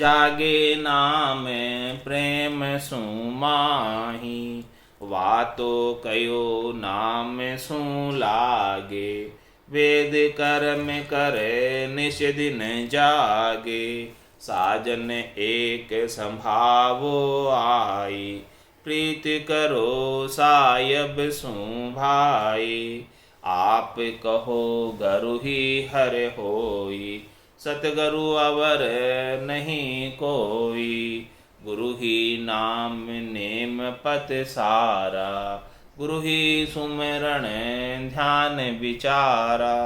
जागे नाम प्रेम सुमाही। वातो कयो नाम सु लागे। वेद कर्म करे निश दिन जागे। साजन एक संभावो आई। प्रीत करो सायब सु भाई। आप कहो गुरु ही हर होई। सतगुरु अवर नहीं कोई। गुरु ही नाम नेम पत सारा। गुरु ही सुमिरन ध्यान विचारा।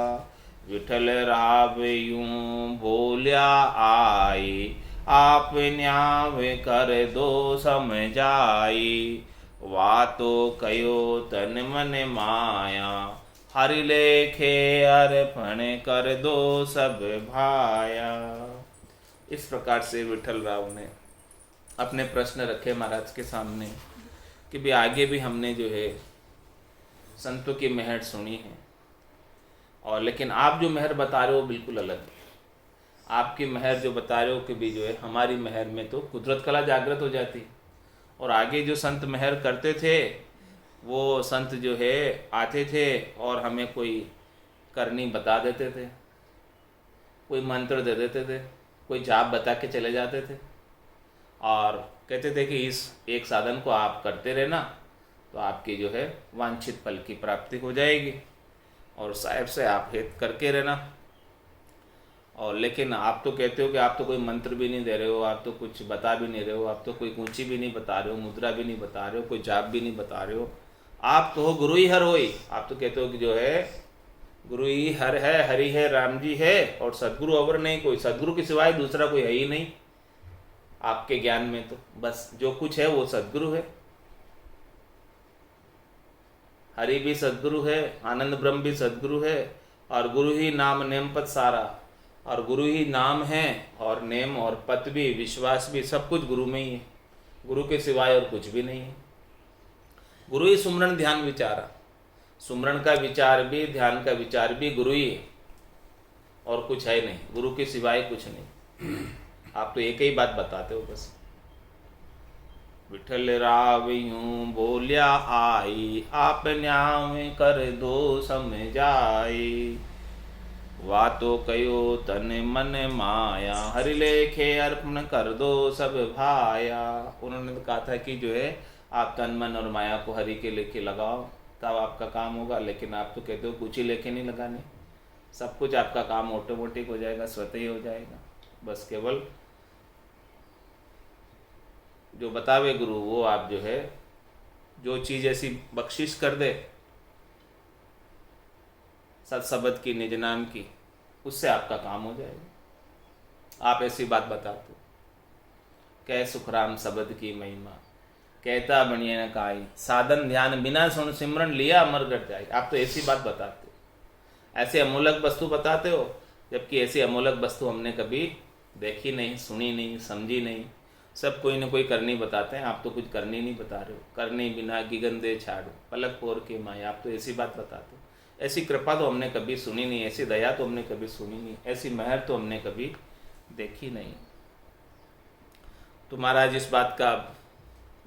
विठल राव यूं बोल्या आई। आप न्याव कर दो समझाई। वातो कयो तन मन माया। हरि लेखे अर्पण कर दो सब भाया। इस प्रकार से विठल राव ने अपने प्रश्न रखे महाराज के सामने कि भी आगे भी हमने जो है संतों की मेहर सुनी है, और लेकिन आप जो मेहर बता रहे हो बिल्कुल अलग है। आपकी मेहर जो बता रहे हो कि भी जो है हमारी मेहर में तो कुदरत कला जागृत हो जाती, और आगे जो संत मेहर करते थे वो संत जो है आते थे और हमें कोई करनी बता देते थे, कोई मंत्र दे देते थे, कोई जाप बता के चले जाते थे और कहते थे कि इस एक साधन को आप करते रहना तो आपकी जो है वांछित फल की प्राप्ति हो जाएगी, और साहेब से आप हित करके रहना। और लेकिन आप तो कहते हो कि आप तो कोई मंत्र भी नहीं दे रहे हो, आप तो कुछ बता भी नहीं रहे हो, आप तो कोई कुंची भी नहीं बता रहे हो, मुद्रा भी नहीं बता रहे हो, कोई जाप भी नहीं बता रहे हो, आप तो हो गुरु ही हर होई। आप तो कहते हो कि जो है गुरु ही हर है, हरि है, राम जी है, और सदगुरु अवर नहीं कोई, सदगुरु के सिवाय दूसरा कोई है ही नहीं आपके ज्ञान में। तो बस जो कुछ है वो सदगुरु है, हरि भी सदगुरु है, आनंद ब्रह्म भी सदगुरु है, और गुरु ही नाम नेम पद सारा, और गुरु ही नाम है और नेम और पद भी, विश्वास भी, सब कुछ गुरु में ही है, गुरु के सिवाय और कुछ भी नहीं है। गुरु ही सुमरन ध्यान विचारा, सुमरन का विचार भी, ध्यान का विचार भी गुरु ही है, और कुछ है नहीं, गुरु के सिवाय कुछ नहीं। आप तो एक ही बात बताते हो बस। विठल राव यूं बोलिया आई। आप न्याव कर दो समझाई। वातो कयो तन मन माया। हरि लेखे अर्पण कर दो सब भाया। उन्होंने तो कहा था कि जो है आप तन मन और माया को हरि के लेके लगाओ तब आपका काम होगा, लेकिन आप तो कहते हो कुछ ही लेके नहीं लगाने, सब कुछ आपका काम ऑटोमेटिक हो जाएगा, स्वतः ही हो जाएगा। बस केवल जो बतावे गुरु वो आप जो है जो चीज़ ऐसी बख्शिश कर दे सत शब्द की, निज नाम की, उससे आपका काम हो जाएगा। आप ऐसी बात बताते हो, कह सुखराम शब्द की महिमा, कहता बनिए न काई, साधन ध्यान बिना सुन सिमरन लिया अमर गट जाए। आप तो ऐसी बात बताते हो, ऐसे अमूलक वस्तु बताते हो, जबकि ऐसी अमूलक वस्तु हमने कभी देखी नहीं, सुनी नहीं, समझी नहीं। सब कोई न कोई करनी बताते हैं, आप तो कुछ करनी नहीं बता रहे हो। करनी बिना गिगंदे छाड़ो, पलक पोर के माया, आप तो ऐसी बात बताते हो। ऐसी कृपा तो हमने कभी सुनी नहीं, ऐसी दया तो हमने कभी सुनी नहीं, ऐसी मेहर तो हमने कभी देखी नहीं। तो महाराज इस बात का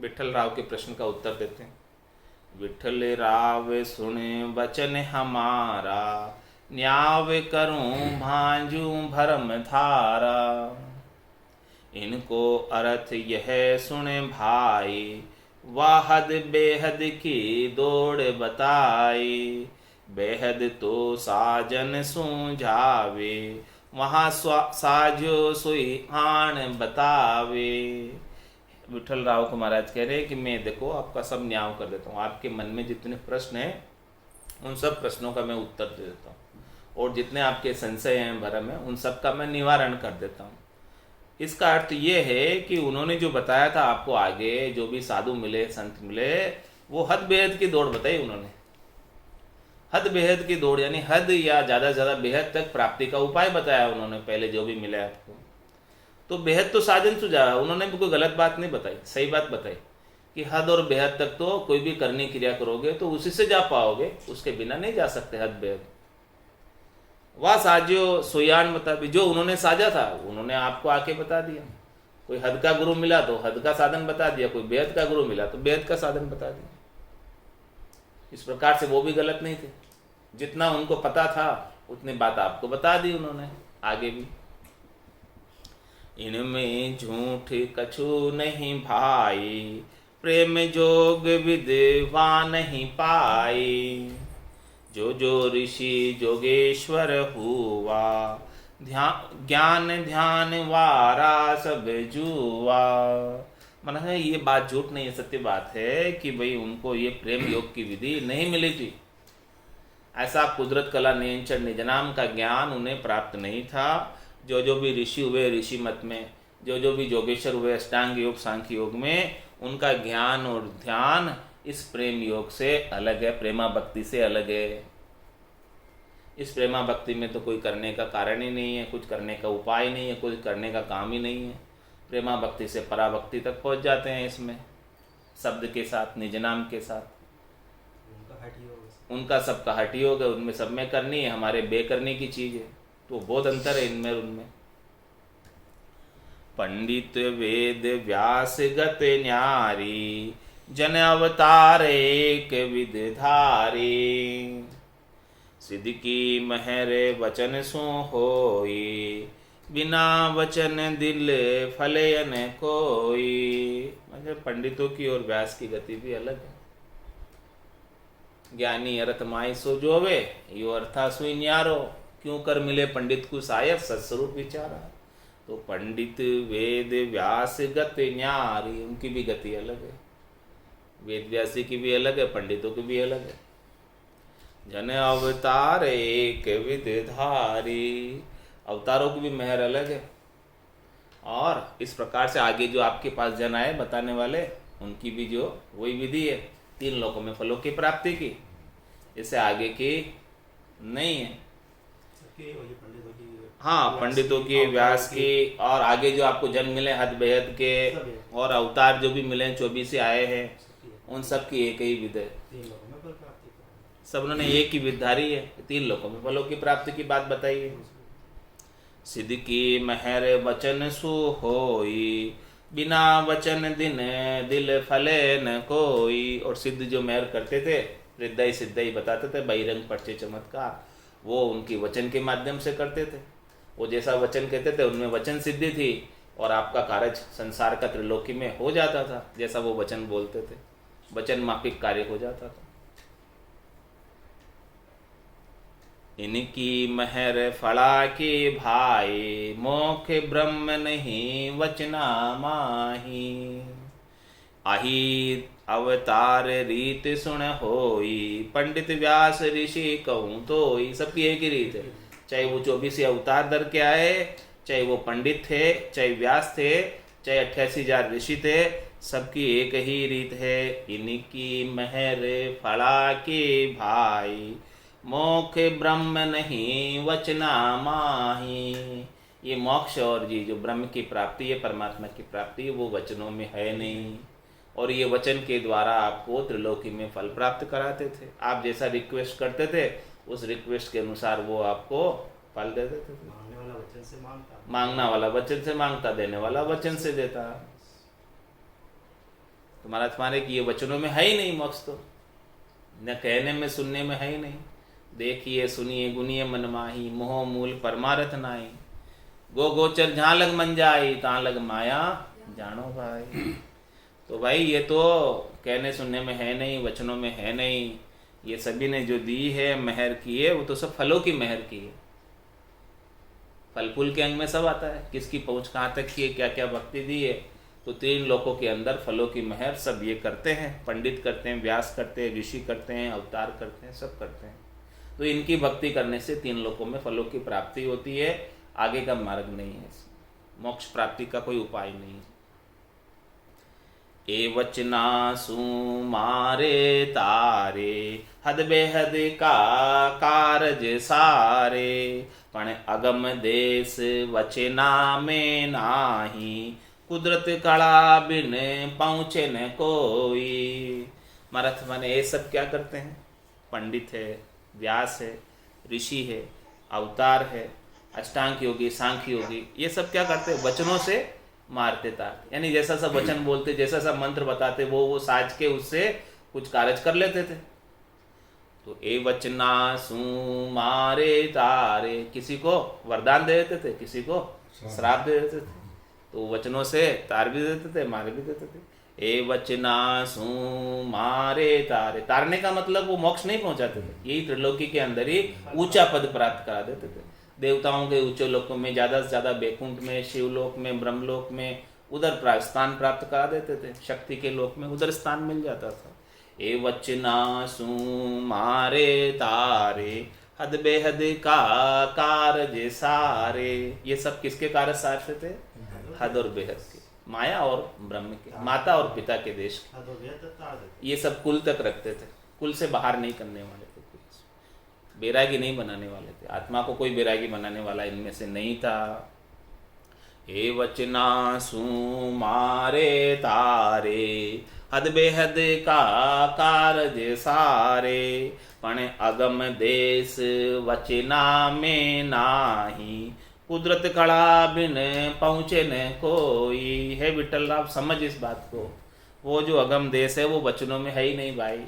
विठल राव के प्रश्न का उत्तर देते हैं। विठल राव सुने वचन हमारा। न्याव करूं भांजू भरम धारा। इनको अर्थ यह सुने भाई। वाहद बेहद की दौड़ बताई। बेहद तो साजन सूझावे। वहाँ साजो सुई आन बतावे। विठल राव को महाराज कह रहे हैं कि मैं देखो आपका सब न्याय कर देता हूँ, आपके मन में जितने प्रश्न हैं उन सब प्रश्नों का मैं उत्तर दे देता हूँ, और जितने आपके संशय हैं, भरम है, उन सब का मैं निवारण कर देता हूँ। इसका अर्थ ये है कि उन्होंने जो बताया था आपको, आगे जो भी साधु मिले, संत मिले, वो हद बेहद की दौड़ बताई उन्होंने। हद बेहद की दौड़ यानी हद या ज़्यादा से ज़्यादा बेहद तक प्राप्ति का उपाय बताया उन्होंने, पहले जो भी मिले आपको। तो बेहद तो साजन सुझाया उन्होंने, भी कोई गलत बात नहीं बताई, सही बात बताई कि हद और बेहद तक तो कोई भी करनी क्रिया करोगे तो उसी से जा पाओगे, उसके बिना नहीं जा सकते हद बेहद। वह साजियो सुयान बता, जो उन्होंने साजा था उन्होंने आपको आके बता दिया। कोई हद का गुरु मिला तो हद का साधन बता दिया, कोई बेहद का गुरु मिला तो बेहद का साधन बता दिया। इस प्रकार से वो भी गलत नहीं थे, जितना उनको पता था उतनी बात आपको बता दी उन्होंने आगे भी। इनमें झूठ कछु नहीं भाई, प्रेम जोग विद्वा नहीं पाई। जो जो ऋषि जोगेश्वर हुआ, ज्ञान ध्यान वारा सब जुआ। मन है ये बात झूठ नहीं है, सत्य बात है कि भाई उनको ये प्रेम योग की विधि नहीं मिली थी। ऐसा कुदरत कला नियंत्रण निज नाम का ज्ञान उन्हें प्राप्त नहीं था। जो जो भी ऋषि हुए ऋषि मत में, जो जो भी जोगेश्वर हुए अष्टांग योग सांख्य योग में, उनका ज्ञान और ध्यान इस प्रेम योग से अलग है, प्रेमा भक्ति से अलग है। इस प्रेमा भक्ति में तो कोई करने का कारण ही नहीं है, कुछ करने का उपाय नहीं है, कुछ करने का काम ही नहीं है। प्रेमा भक्ति से पराभक्ति तक पहुंच जाते हैं इसमें, शब्द के साथ, निज नाम के साथ। उनका सबका हटी योग है, उनमें सब में करनी है, हमारे बेकरने की चीज है। तो बहुत अंतर है इनमें उनमें। पंडित वेद व्यास गत न्यारी, जन अवतार एक विधधारी। सिद्ध की महर वचन सो होई, बिना वचन दिल फलयन कोई। मतलब पंडितों की और व्यास की गति भी अलग है। ज्ञानी अरथ माई सो जोवे, यो अर्था सुई न्यारो। क्यों कर मिले पंडित को सायब, सत्स्वरूप विचारा। तो पंडित वेद व्यास गत न्यारी, उनकी भी गति अलग है। वेद व्यासी की भी अलग है, पंडितों की भी अलग है। जन अवतार एक विधधारी, अवतारों की भी मेहर अलग है। और इस प्रकार से आगे जो आपके पास जन आए बताने वाले, उनकी भी जो वही विधि है, 3 लोकों में फलों की प्राप्ति की। इससे आगे की नहीं है। हाँ, पंडितों की, व्यास की, और आगे जो आपको जन्म मिले हद बेहद के, और अवतार जो भी मिले 24 से आए हैं, उन सब की एक ही विधि है। सब उन्होंने एक ही विधारी है, 3 लोकों में फलों की प्राप्ति की बात बताई है। सिद्ध की महर वचन सु होई, बिना वचन दिन दिल फले न कोई। और सिद्ध जो मेहर करते थे, हृदय सिद्धई बताते थे, बहिरंग पर्चे चमत्कार, वो उनकी वचन के माध्यम से करते थे। वो जैसा वचन कहते थे उनमें वचन सिद्धि थी, और आपका कार्य संसार का त्रिलोकी में हो जाता था। जैसा वो वचन बोलते थे, वचन माफिक कार्य हो जाता था। इनकी महर फड़ा के भाई, मोक्ष ब्रह्म नहीं वचना माही। आही अवतार रीत सुन होई, पंडित व्यास ऋषि कहूँ तो। सबकी एक ही रीत है, चाहे वो 24 अवतार धर के आए, चाहे वो पंडित थे, चाहे व्यास थे, चाहे 88,000 ऋषि थे, सबकी एक ही रीत है। इनकी महर फड़ा के भाई, मोक्ष ब्रह्म नहीं वचना माही। ये मोक्ष और जी जो ब्रह्म की प्राप्ति है, परमात्मा की प्राप्ति है, वो वचनों में है नहीं। और ये वचन के द्वारा आपको त्रिलोकी में फल प्राप्त कराते थे। आप जैसा रिक्वेस्ट करते थे, उस रिक्वेस्ट के अनुसार वो आपको फल दे देते थे। मांगने वाला वचन से मांगता, मांगना वाला वचन से मांगता, देने वाला वचन से देता। तुम्हारे कि ये वचनों में है ही नहीं मोक्ष, तो न कहने में सुनने में है ही नहीं। देखिए सुनिए गुनिए मन माही, मोह मूल परमारथ नाई। गो गोचर जहाँ लग मन जाई, तहाँ लग माया जानो भाई। तो भाई ये तो कहने सुनने में है नहीं, वचनों में है नहीं। ये सभी ने जो दी है, मेहर की है, वो तो सब फलों की मेहर की है। फल फूल के अंग में सब आता है, किसकी पहुँच कहाँ तक की है, क्या क्या भक्ति दी है। तो 3 लोकों के अंदर फलों की मेहर सब ये करते हैं। पंडित करते हैं, व्यास करते हैं, ऋषि करते हैं, अवतार करते हैं, सब करते हैं। तो इनकी भक्ति करने से 3 लोकों में फलों की प्राप्ति होती है। आगे का मार्ग नहीं है, मोक्ष प्राप्ति का कोई उपाय नहीं है। ए वचना सु मारे तारे, हद बेहद का कारज सारे। पण अगम देश वचना में नाही, कुदरत कला बिन पहुँचे न कोई। मरथ माने ये सब क्या करते हैं? पंडित है, व्यास है, ऋषि है, अवतार है, अष्टांग योगी, सांख्य योगी, ये सब क्या करते हैं? वचनों से मारते तारते, यानी जैसा सा वचन बोलते, जैसा सा मंत्र बताते, वो साज के उससे कुछ कार्य कर लेते थे। तो ए वचना सू मारे तारे, किसी को वरदान दे देते थे, किसी को श्राप दे देते थे। तो वचनों से तार भी देते थे, मार भी देते थे। ए वचना सू मारे तारे, तारने का मतलब वो मोक्ष नहीं पहुंचाते थे, यही त्रिलोकी के अंदर ही ऊंचा पद प्राप्त करा देते थे। देवताओं के ऊंचे लोकों में, ज्यादा से ज्यादा बैकुंठ में, शिवलोक में, ब्रह्मलोक में, उधर स्थान प्राप्त करा देते थे। शक्ति के लोक में उधर स्थान मिल जाता था। ए वचना सू मारे तारे, हद बेहद का कारज सारे। ये सब किसके कारज सार से थे? हद और बेहद के, माया और ब्रह्म के, माता और पिता के देश के। ये सब कुल तक रखते थे, कुल से बाहर नहीं करने वाले थे, कुल से बैरागी नहीं बनाने वाले थे। आत्मा को कोई बैरागी बनाने वाला इनमें से नहीं था। हे वचना सू मारे तारे, हद बेहद का कारज सारे। पण अगम देश वचना में नाही, कुदरत कड़ा बिन पहुँचे न कोई। है विठल, आप समझ इस बात को, वो जो अगम देश है वो वचनों में है ही नहीं भाई।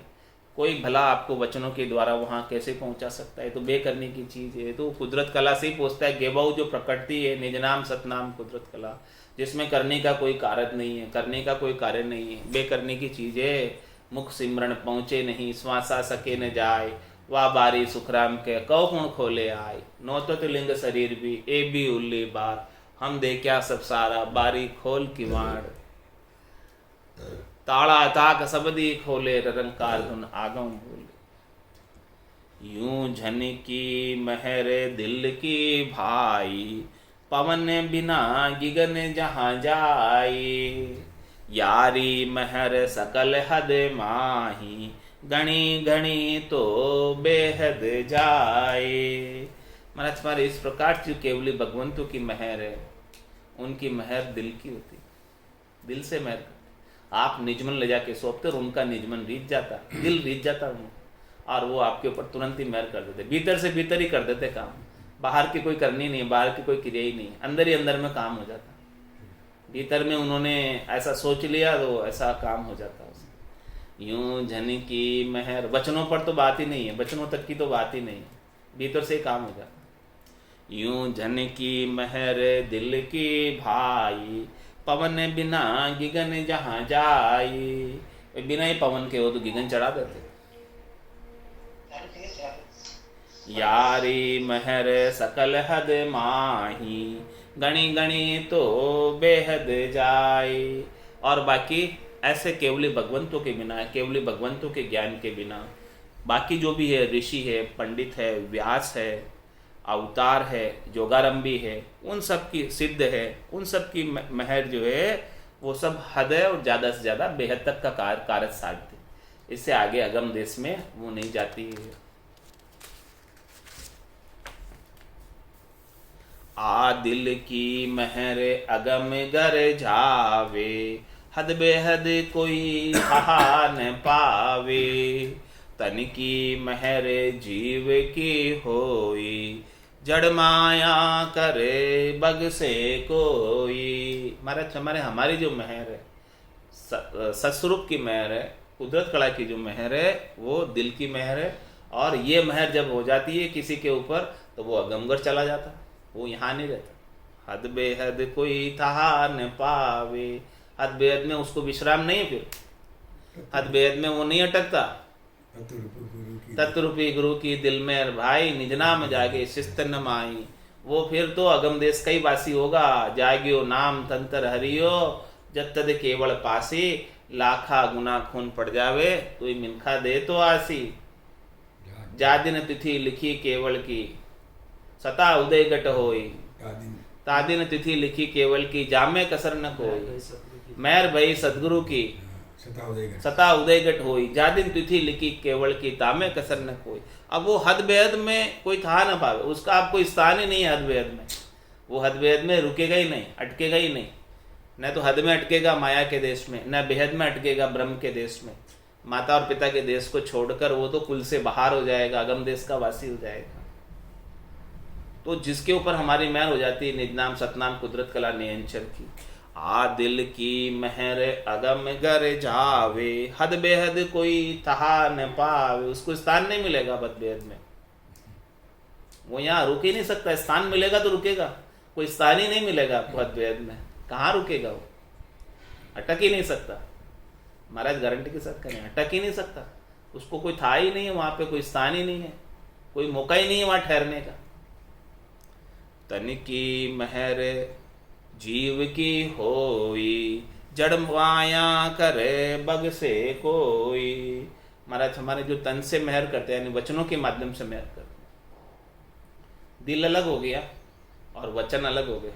कोई भला आपको वचनों के द्वारा वहाँ कैसे पहुँचा सकता है? तो बे करने की चीज़ है। तो कुदरत कला से ही पहुँचता है। गेबाऊ जो प्रकृति है, निज नाम सतनाम कुदरत कला, जिसमें करने का कोई कार्य नहीं है, करने का कोई कार्य नहीं है, बे करने की चीज़ है। मुख सिमरन पहुँचे नहीं, श्वासा सके न जाए, वाह बारी सुखराम के कौ गुण खोले आए। नौतो तो लिंग शरीर भी ए भी उल्ली बार, हम दे क्या सब सारा बारी खोल की वाड़। ताड़ा ताक सबदी खोले, रंकार धुन आगम बोले। यूं झनकी महर दिल की भाई, पवन बिना गिगन जहाँ जाई। यारी महर सकल हद माही, गणी गणी तो बेहद जाए। महाराज हमारे इस प्रकार जो केवली भगवंतों की महर है, उनकी महर दिल की होती, दिल से महर। आप निजमन ले जाके सौंपते और उनका निजमन रीत जाता, दिल रीत जाता उनको, और वो आपके ऊपर तुरंत ही महर कर देते। भीतर से भीतर ही कर देते काम, बाहर की कोई करनी नहीं, बाहर की कोई क्रिया ही नहीं, अंदर ही अंदर में काम हो जाता। भीतर में उन्होंने ऐसा सोच लिया तो ऐसा काम हो जाता। यूं झनकी महर, वचनों पर तो बात ही नहीं है, वचनों तक की तो बात ही नहीं है, भीतर से ही काम हो जाता। यूं झनकी महर दिल की भाई, पवन बिना गिगन जहाँ जाई। बिना ही पवन के हो तो गिगन चढ़ा देते। यारी महर सकल हद माही, गणी गणी तो बेहद जाए। और बाकी ऐसे केवली भगवंतों के बिना, केवली भगवंतों के ज्ञान के बिना, बाकी जो भी है, ऋषि है, पंडित है, व्यास है, अवतार है, जोगारंभी है, उन सब की सिद्ध है, उन सब की महर जो है वो सब हद है, और ज़्यादा से ज़्यादा बेहद तक का कारज साधते। इससे आगे अगम देश में वो नहीं जाती है। आ दिल की महर अगम गर जावे, हद बेहद कोई कहा न पावे। तन की महर जीव की होई, जड़ माया करे बग से कोई। महाराज हमारी जो महर है, सत्स्वरूप की महर है, कुदरत कला की जो महर है, वो दिल की महर है। और ये महर जब हो जाती है किसी के ऊपर तो वो अगमगर चला जाता, वो यहाँ नहीं रहता। हद बेहद कोई था न पावे, हद बेहद में उसको विश्राम नहीं, फिर हद बेहद में वो नहीं अटकता। तत्रूपी गुरु की दिल में भाई, निज नाम जागे शिस्त न माई। वो फिर तो अगम देश का ही वासी होगा। जाग्यो नाम तंत्र हरियो, जब तद केवल पासी। लाखा गुना खून पड़ जावे, तो ही मिनखा दे तो आसी। जा दिन तिथि लिखी केवल की, सता उदय गट होई। तादिन तिथि लिखी केवल की, जामे कसर न कोई। मैर भई सदगुरु की, सता उदय गट होई। जा दिन तिथि लिखी केवल की, तामे कसर न कोई। अब वो हद बेहद में कोई था न पावे, उसका अब कोई स्थान ही नहीं है हद बेहद में। वो हद बेहद में रुकेगा ही नहीं, अटकेगा ही नहीं। न तो हद में अटकेगा माया के देश में, न बेहद में अटकेगा ब्रह्म के देश में। माता और पिता के देश को छोड़कर वो तो कुल से बाहर हो जाएगा, अगम देश का वासी हो जाएगा। तो जिसके ऊपर हमारी महर हो जाती है, निज नाम सतनाम कुदरत कला नियंचर की, आ दिल की महर अगम गर जावे, हद बेहद कोई तहा न पावे। उसको स्थान नहीं मिलेगा पद बेहद में, वो यहाँ रुक ही नहीं सकता। स्थान मिलेगा तो रुकेगा, कोई स्थान ही नहीं मिलेगा पद बेहद में, कहाँ रुकेगा वो, अटक ही नहीं सकता। महाराज गारंटी के साथ करें, अटक ही नहीं सकता। उसको कोई था ही नहीं है वहाँ पे, कोई स्थान ही नहीं है, कोई मौका ही नहीं है वहाँ ठहरने का। तन की महर जीव की होई, जड़ माया करे बग से कोई। महाराज हमारे जो तन से मेहर करते हैं, यानी वचनों के माध्यम से मेहर करते हैं। दिल अलग हो गया और वचन अलग हो गए।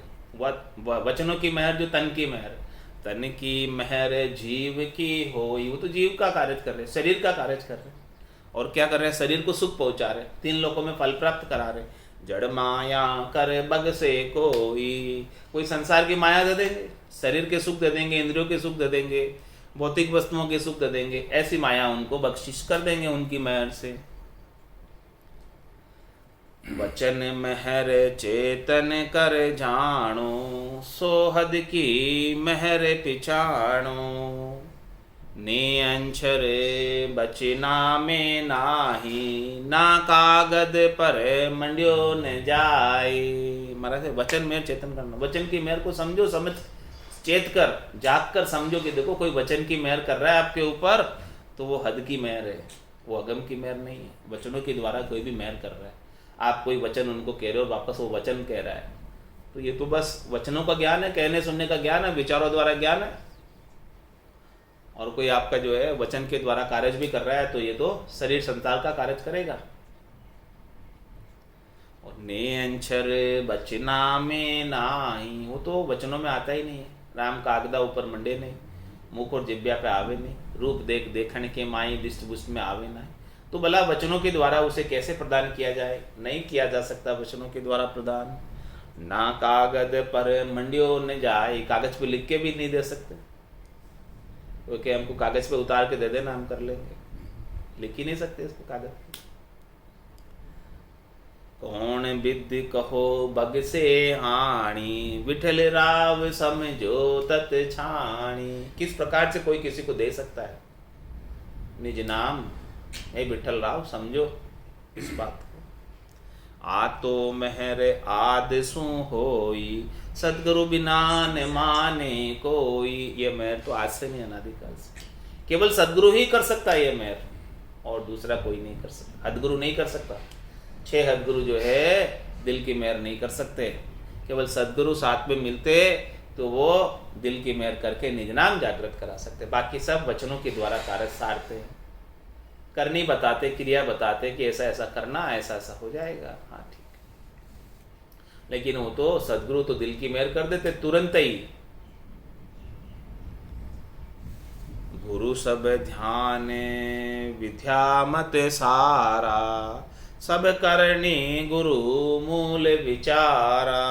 वचनों की मेहर जो तन की मेहर, तन की मेहर जीव की होई, वो तो जीव का कार्य कर रहे, शरीर का कार्य कर रहे, और क्या कर रहे हैं, शरीर को सुख पहुंचा रहे, 3 लोकों में फल प्राप्त करा रहे। जड़ माया कर बग से कोई संसार की माया दे देंगे, शरीर के सुख दे देंगे, इंद्रियों के सुख दे देंगे, भौतिक वस्तुओं के सुख दे देंगे, ऐसी माया उनको बख्शिश कर देंगे उनकी मेहर से। वचन महर चेतन कर जानो, सोहद की महर पिछाणो। निअंछर बचना में नाही, ना कागद पर मंड्यो न जाए। महाराज वचन मेहर चेतन करना, वचन की मेहर को समझो, समझ चेत कर जाग कर समझो कि देखो कोई वचन की मेहर कर रहा है आपके ऊपर, तो वो हद की मेहर है, वो अगम की मेहर नहीं है। वचनों के द्वारा कोई भी मेहर कर रहा है, आप कोई वचन उनको कह रहे हो, वापस वो वचन कह रहा है, तो ये तो बस वचनों का ज्ञान है, कहने सुनने का ज्ञान है, विचारों द्वारा ज्ञान है। और कोई आपका जो है वचन के द्वारा कार्य भी कर रहा है, तो ये तो शरीर संसार का कार्य करेगा। और नेअंछर बचना में नाही, वो तो वचनों में आता ही नहीं है। राम कागदा ऊपर मंडे नहीं, मुख और जिब्या पे आवे नहीं, रूप देख देखण के माई दिष्ट बुष्ट में आवे नहीं। तो भला वचनों के द्वारा उसे कैसे प्रदान किया जाए, नहीं किया जा सकता वचनों के द्वारा प्रदान। ना कागद पर मंडियो न जाए, कागज पे लिख के भी नहीं दे सकते, क्योंकि हमको कागज पे उतार के दे देना, हम कर लेंगे, लिख ही नहीं सकते इसको कागज पे। कौन विद्य कहो बग से हानि, विठल राव समझो तत छाणी। किस प्रकार से कोई किसी को दे सकता है निज नाम, हे विठल राव समझो इस बात को। आ तो महर आद सु होई, सदगुरु बिना न माने कोई। ये मेहर तो आज से नहीं, अनादिकाल से केवल सदगुरु ही कर सकता है ये मेहर, और दूसरा कोई नहीं कर सकता। हदगुरु नहीं कर सकता, 6 हदगुरु जो है दिल की मेहर नहीं कर सकते। केवल सदगुरु साथ में मिलते तो वो दिल की मेहर करके निज नाम जागृत करा सकते। बाकी सब वचनों के द्वारा कार्य सारते हैं, करनी बताते, क्रिया बताते कि ऐसा ऐसा करना, ऐसा ऐसा हो जाएगा, हाँ ठीक। लेकिन वो तो सदगुरु तो दिल की मेहर कर देते तुरंत ही। गुरु सब ध्यान विद्या मत सारा, सब करनी गुरु मूल विचारा।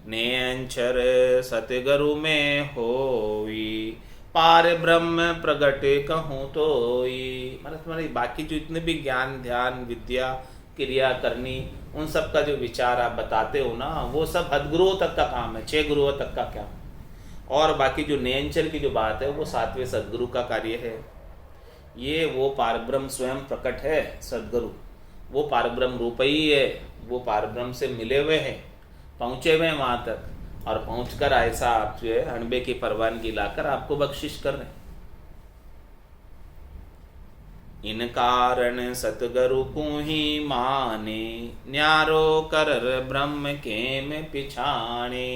नेअंछर सतगुरु में होई, पार ब्रह्म प्रगट कहूँ तोई। मतलब तुम्हारी बाकी जो इतने भी ज्ञान ध्यान विद्या क्रिया करनी, उन सब का जो विचार आप बताते हो ना, वो सब हदगुरुओं तक का काम है, 6 गुरुओं तक का काम। और बाकी जो नेअंचल की जो बात है वो 7वें सदगुरु का कार्य है। ये वो पारब्रह्म स्वयं प्रकट है सदगुरु, वो पारब्रह्म रूप ही है, वो पारब्रह्म से मिले हुए हैं, पहुँचे हुए हैं वहाँ तक, और पहुँचकर ऐसा आप जो है अणबे की परवानगी लाकर आपको बख्शिश कर रहे हैं। इन कारण सतगुरु को ही माने, न्यारो कर ब्रह्म के में पिछाने।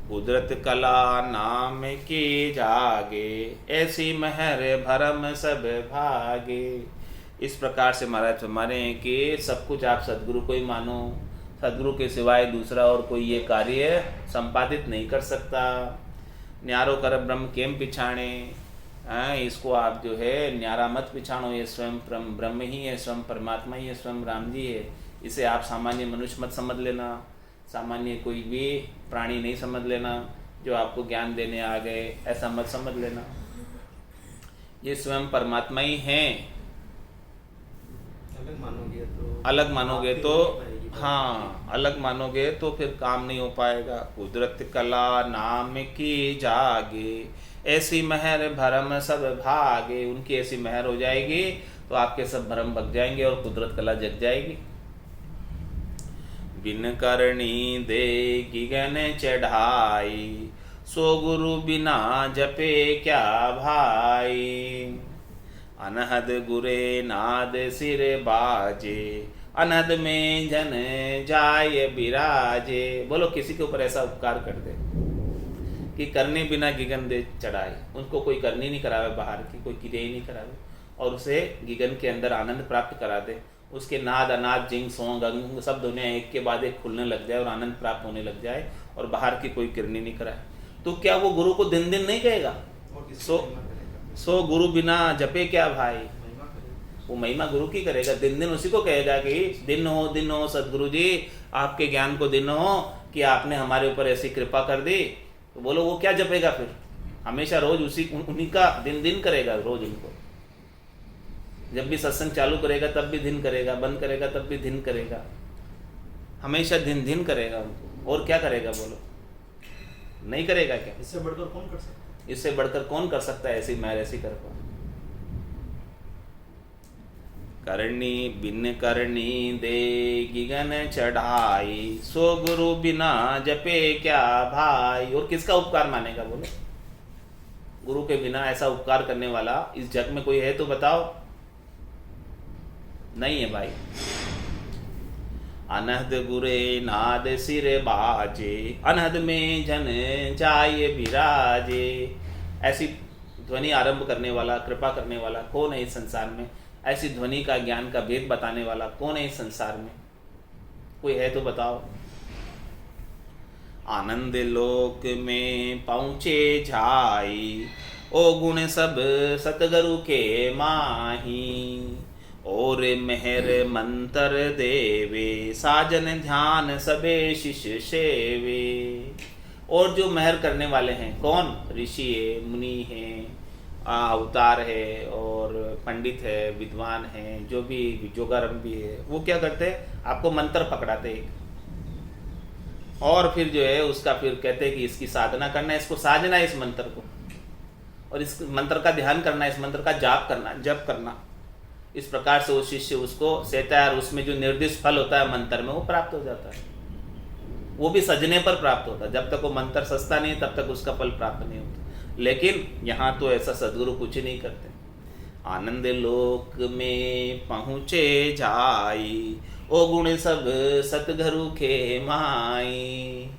कुदरत कला नाम की जागे, ऐसी महर भरम सब भागे। इस प्रकार से महाराज हमारे हैं कि सब कुछ आप सदगुरु को ही मानो, सदगुरु के सिवाय दूसरा और कोई ये कार्य संपादित नहीं कर सकता। न्यारो कर ब्रह्म केम पिछाणे, इसको आप जो है न्यारा मत पिछाणो, ये स्वयं ब्रह्म ही है, स्वयं परमात्मा ही है, स्वयं राम जी है। इसे आप सामान्य मनुष्य मत समझ लेना, सामान्य कोई भी प्राणी नहीं समझ लेना जो आपको ज्ञान देने आ गए, ऐसा मत समझ लेना। ये स्वयं परमात्मा ही हैं। अलग मानोगे तो हाँ, अलग मानोगे तो फिर काम नहीं हो पाएगा। कुदरत कला नाम की जागे, ऐसी महर भरम सब भागे। उनकी ऐसी महर हो जाएगी तो आपके सब भरम भग जाएंगे और कुदरत कला जग जाएगी। बिन करनी दे गगन चढ़ाई, सो गुरु बिना जपे क्या भाई। अनहद गुरे नाद सिर बाजे, अनहद में जन जाय बिराजे। बोलो किसी के ऊपर ऐसा उपकार कर दे कि करने बिना गिगन दे चढ़ाए, उनको कोई करनी नहीं करावे, बाहर की कोई क्रिया ही नहीं करावे, और उसे गिगन के अंदर आनंद प्राप्त करा दे। उसके नाद अनाद जिंग सोंग अंग सब दुनिया एक के बाद एक खुलने लग जाए और आनंद प्राप्त होने लग जाए, और बाहर की कोई किरनी नहीं कराए, तो क्या वो गुरु को दिन दिन नहीं कहेगा? सो गुरु बिना जपे क्या भाई। वो महिमा गुरु की करेगा, दिन दिन उसी को कहेगा कि दिन हो सदगुरु जी, आपके ज्ञान को दिन हो कि आपने हमारे ऊपर ऐसी कृपा कर दी। तो बोलो वो क्या जपेगा फिर? हमेशा रोज उन्हीं का दिन दिन करेगा, रोज उनको। जब भी सत्संग चालू करेगा तब भी दिन करेगा, बंद करेगा तब भी दिन करेगा, हमेशा दिन दिन करेगा उनको। और क्या करेगा बोलो? नहीं करेगा क्या? इससे बढ़कर कौन कर सकता है? इससे बढ़कर कौन कर सकता है ऐसी महर, ऐसी कृपा? करनी बिन करनी दे गिगन चढ़ाई, सो गुरु बिना जपे क्या भाई। और किसका उपकार मानेगा बोलो? गुरु के बिना ऐसा उपकार करने वाला इस जग में कोई है तो बताओ? नहीं है भाई। अनहद गुरे नाद सिर बाजे, अनहद में जन जाय बिराजे। ऐसी ध्वनि आरंभ करने वाला, कृपा करने वाला कौन है इस संसार में? ऐसी ध्वनि का ज्ञान का भेद बताने वाला कौन है इस संसार में? कोई है तो बताओ। आनंद लोक में पहुँचे जाई, ओ गुण सब सतगुरु के माही। और मेहर मंत्र देवे, साजन ध्यान सबे शिष्य सेवे। और जो मेहर करने वाले हैं कौन? ऋषि है, मुनि है, अवतार है, और पंडित है, विद्वान है, जो भी जोगारंभ भी है, वो क्या करते हैं? आपको मंत्र पकड़ाते हैं और फिर जो है उसका फिर कहते हैं कि इसकी साधना करना है, इसको साधना है इस मंत्र को, और इस मंत्र का ध्यान करना है, इस मंत्र का जाप करना, जप करना। इस प्रकार से वो शिष्य उसको सहता है और उसमें जो निर्दिष्ट फल होता है मंत्र में वो प्राप्त हो जाता है। वो भी सजने पर प्राप्त होता है। जब तक वो मंत्र सस्ता नहीं तब तक उसका फल प्राप्त नहीं होता। लेकिन यहाँ तो ऐसा सदगुरु कुछ नहीं करते। आनंद लोक में पहुँचे जाई, ओ गुण सब सतगुरु के माई।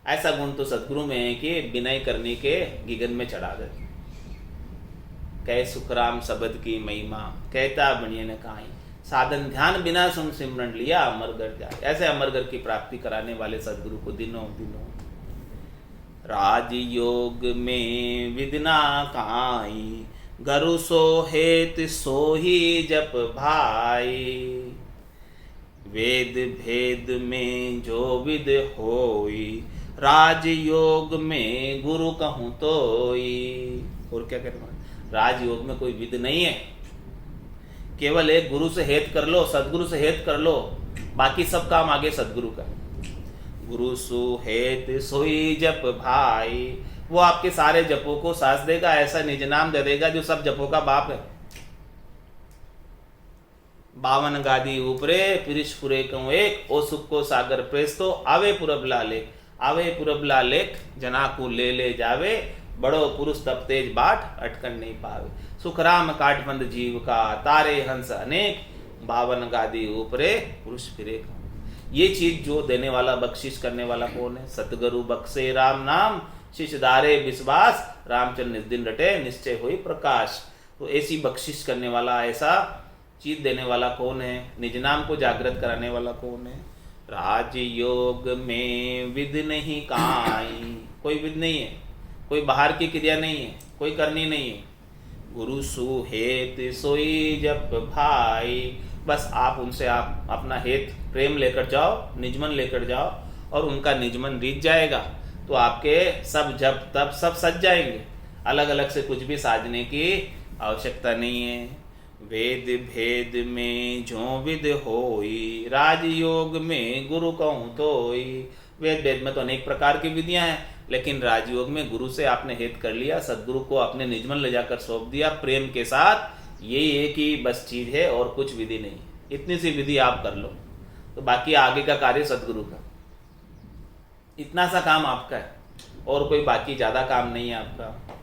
ऐसा गुण तो सदगुरु में है कि विनय करने के गिगन में चढ़ा देते। कह सुखराम शब्द की महिमा, कहता बनिए न काई। साधन ध्यान बिना सुन सिमरन लिया अमरगढ़ जाए। ऐसे अमरगढ़ की प्राप्ति कराने वाले सदगुरु को दिनों दिनों राजयोग में विदना काई, गुरु सो हेत सो ही जप भाई। वेद भेद में जो विद होई, राजयोग में गुरु कहूँ तोई। और क्या कहना? राजयोग में कोई विद नहीं है, केवल एक गुरु से हेत कर लो, सदगुरु से हेत कर लो, बाकी सब काम आगे सदगुरु का। गुरु सु हेत सोई जप भाई। वो आपके सारे जपों को सास देगा, ऐसा निज नाम दे देगा जो सब जपों का बाप है। 52 गादी ऊपरे पिरिश पुरे कहूँ एक, ओ सुख को सागर प्रेस तो आवे पुरब लाले। आवे पुरब लाले जना को ले जावे, बड़ो पुरुष तब तेज बाट अटकन नहीं पावे। सुखराम काठबंद जीव का, तारे हंस अनेक, 52 गादी ऊपरे पुरुष फिरे। ये चीज जो देने वाला, बख्शिश करने वाला कौन है? सतगुरु बख्शे राम नाम, शिष्य दारे विश्वास, रामचंद्र निज दिन रटे निश्चय हुई प्रकाश। तो ऐसी बख्शिश करने वाला, ऐसा चीज देने वाला कौन है? निज नाम को जागृत कराने वाला कौन है? राजयोग में विद नहीं काई। कोई विद नहीं है, कोई बाहर की क्रिया नहीं है, कोई करनी नहीं है। गुरु सुहेत सोई जप भाई। बस आप उनसे आप अपना हेत प्रेम लेकर जाओ, निजमन लेकर जाओ, और उनका निजमन रीत जाएगा तो आपके सब जप तप सब सज जाएंगे। अलग अलग से कुछ भी साधने की आवश्यकता नहीं है। वेद भेद में जो विद होई, राजयोग में गुरु कहूँ तोई। वेद भेद में तो अनेक प्रकार की विधियां हैं, लेकिन राजयोग में गुरु से आपने हित कर लिया, सदगुरु को आपने निजमन ले जाकर सौंप दिया प्रेम के साथ। यही एक ही बस चीज है और कुछ विधि नहीं। इतनी सी विधि आप कर लो तो बाकी आगे का कार्य सदगुरु का। इतना सा काम आपका है और कोई बाकी ज्यादा काम नहीं है आपका।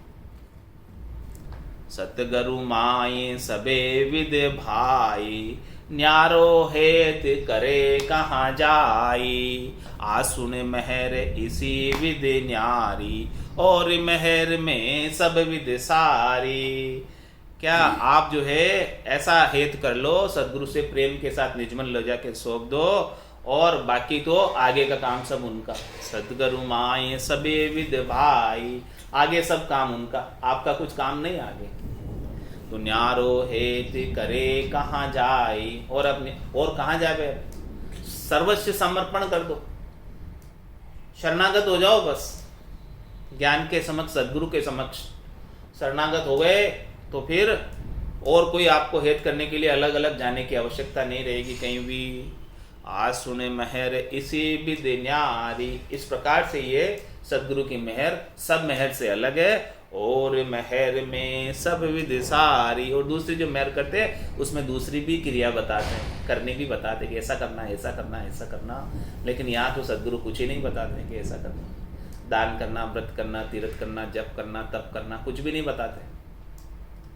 सतगुरु माई सबे विद भाई, न्यारो हेत करे कहाँ जाई। आसुन महर इसी विद न्यारी, और महर में सब विद सारी। क्या आप जो है ऐसा हेत कर लो, सदगुरु से प्रेम के साथ निजमन ले जाके सौंप दो और बाकी तो आगे का काम सब उनका। सतगुरु माई सबे विद भाई, आगे सब काम उनका, आपका कुछ काम नहीं आगे। तो न्यारो हेत करे कहाँ जाए, और अपने और कहाँ जाए, सर्वस्व समर्पण कर दो, शरणागत हो जाओ बस। ज्ञान के समक्ष, सदगुरु के समक्ष शरणागत हो गए तो फिर और कोई आपको हेत करने के लिए अलग अलग जाने की आवश्यकता नहीं रहेगी कहीं भी। आज सुने महर इसी विद न्यारी, इस प्रकार से ये सदगुरु की मेहर सब मेहर से अलग है। और महर में सब विद सारी, और दूसरी जो मेहर करते हैं उसमें दूसरी भी क्रिया बताते हैं, करनी भी बताते हैं कि ऐसा करना, ऐसा करना, ऐसा करना। लेकिन यहाँ तो सदगुरु कुछ ही नहीं बताते हैं कि ऐसा करना, दान करना, व्रत करना, तीर्थ करना, जप करना, तप करना, कुछ भी नहीं बताते।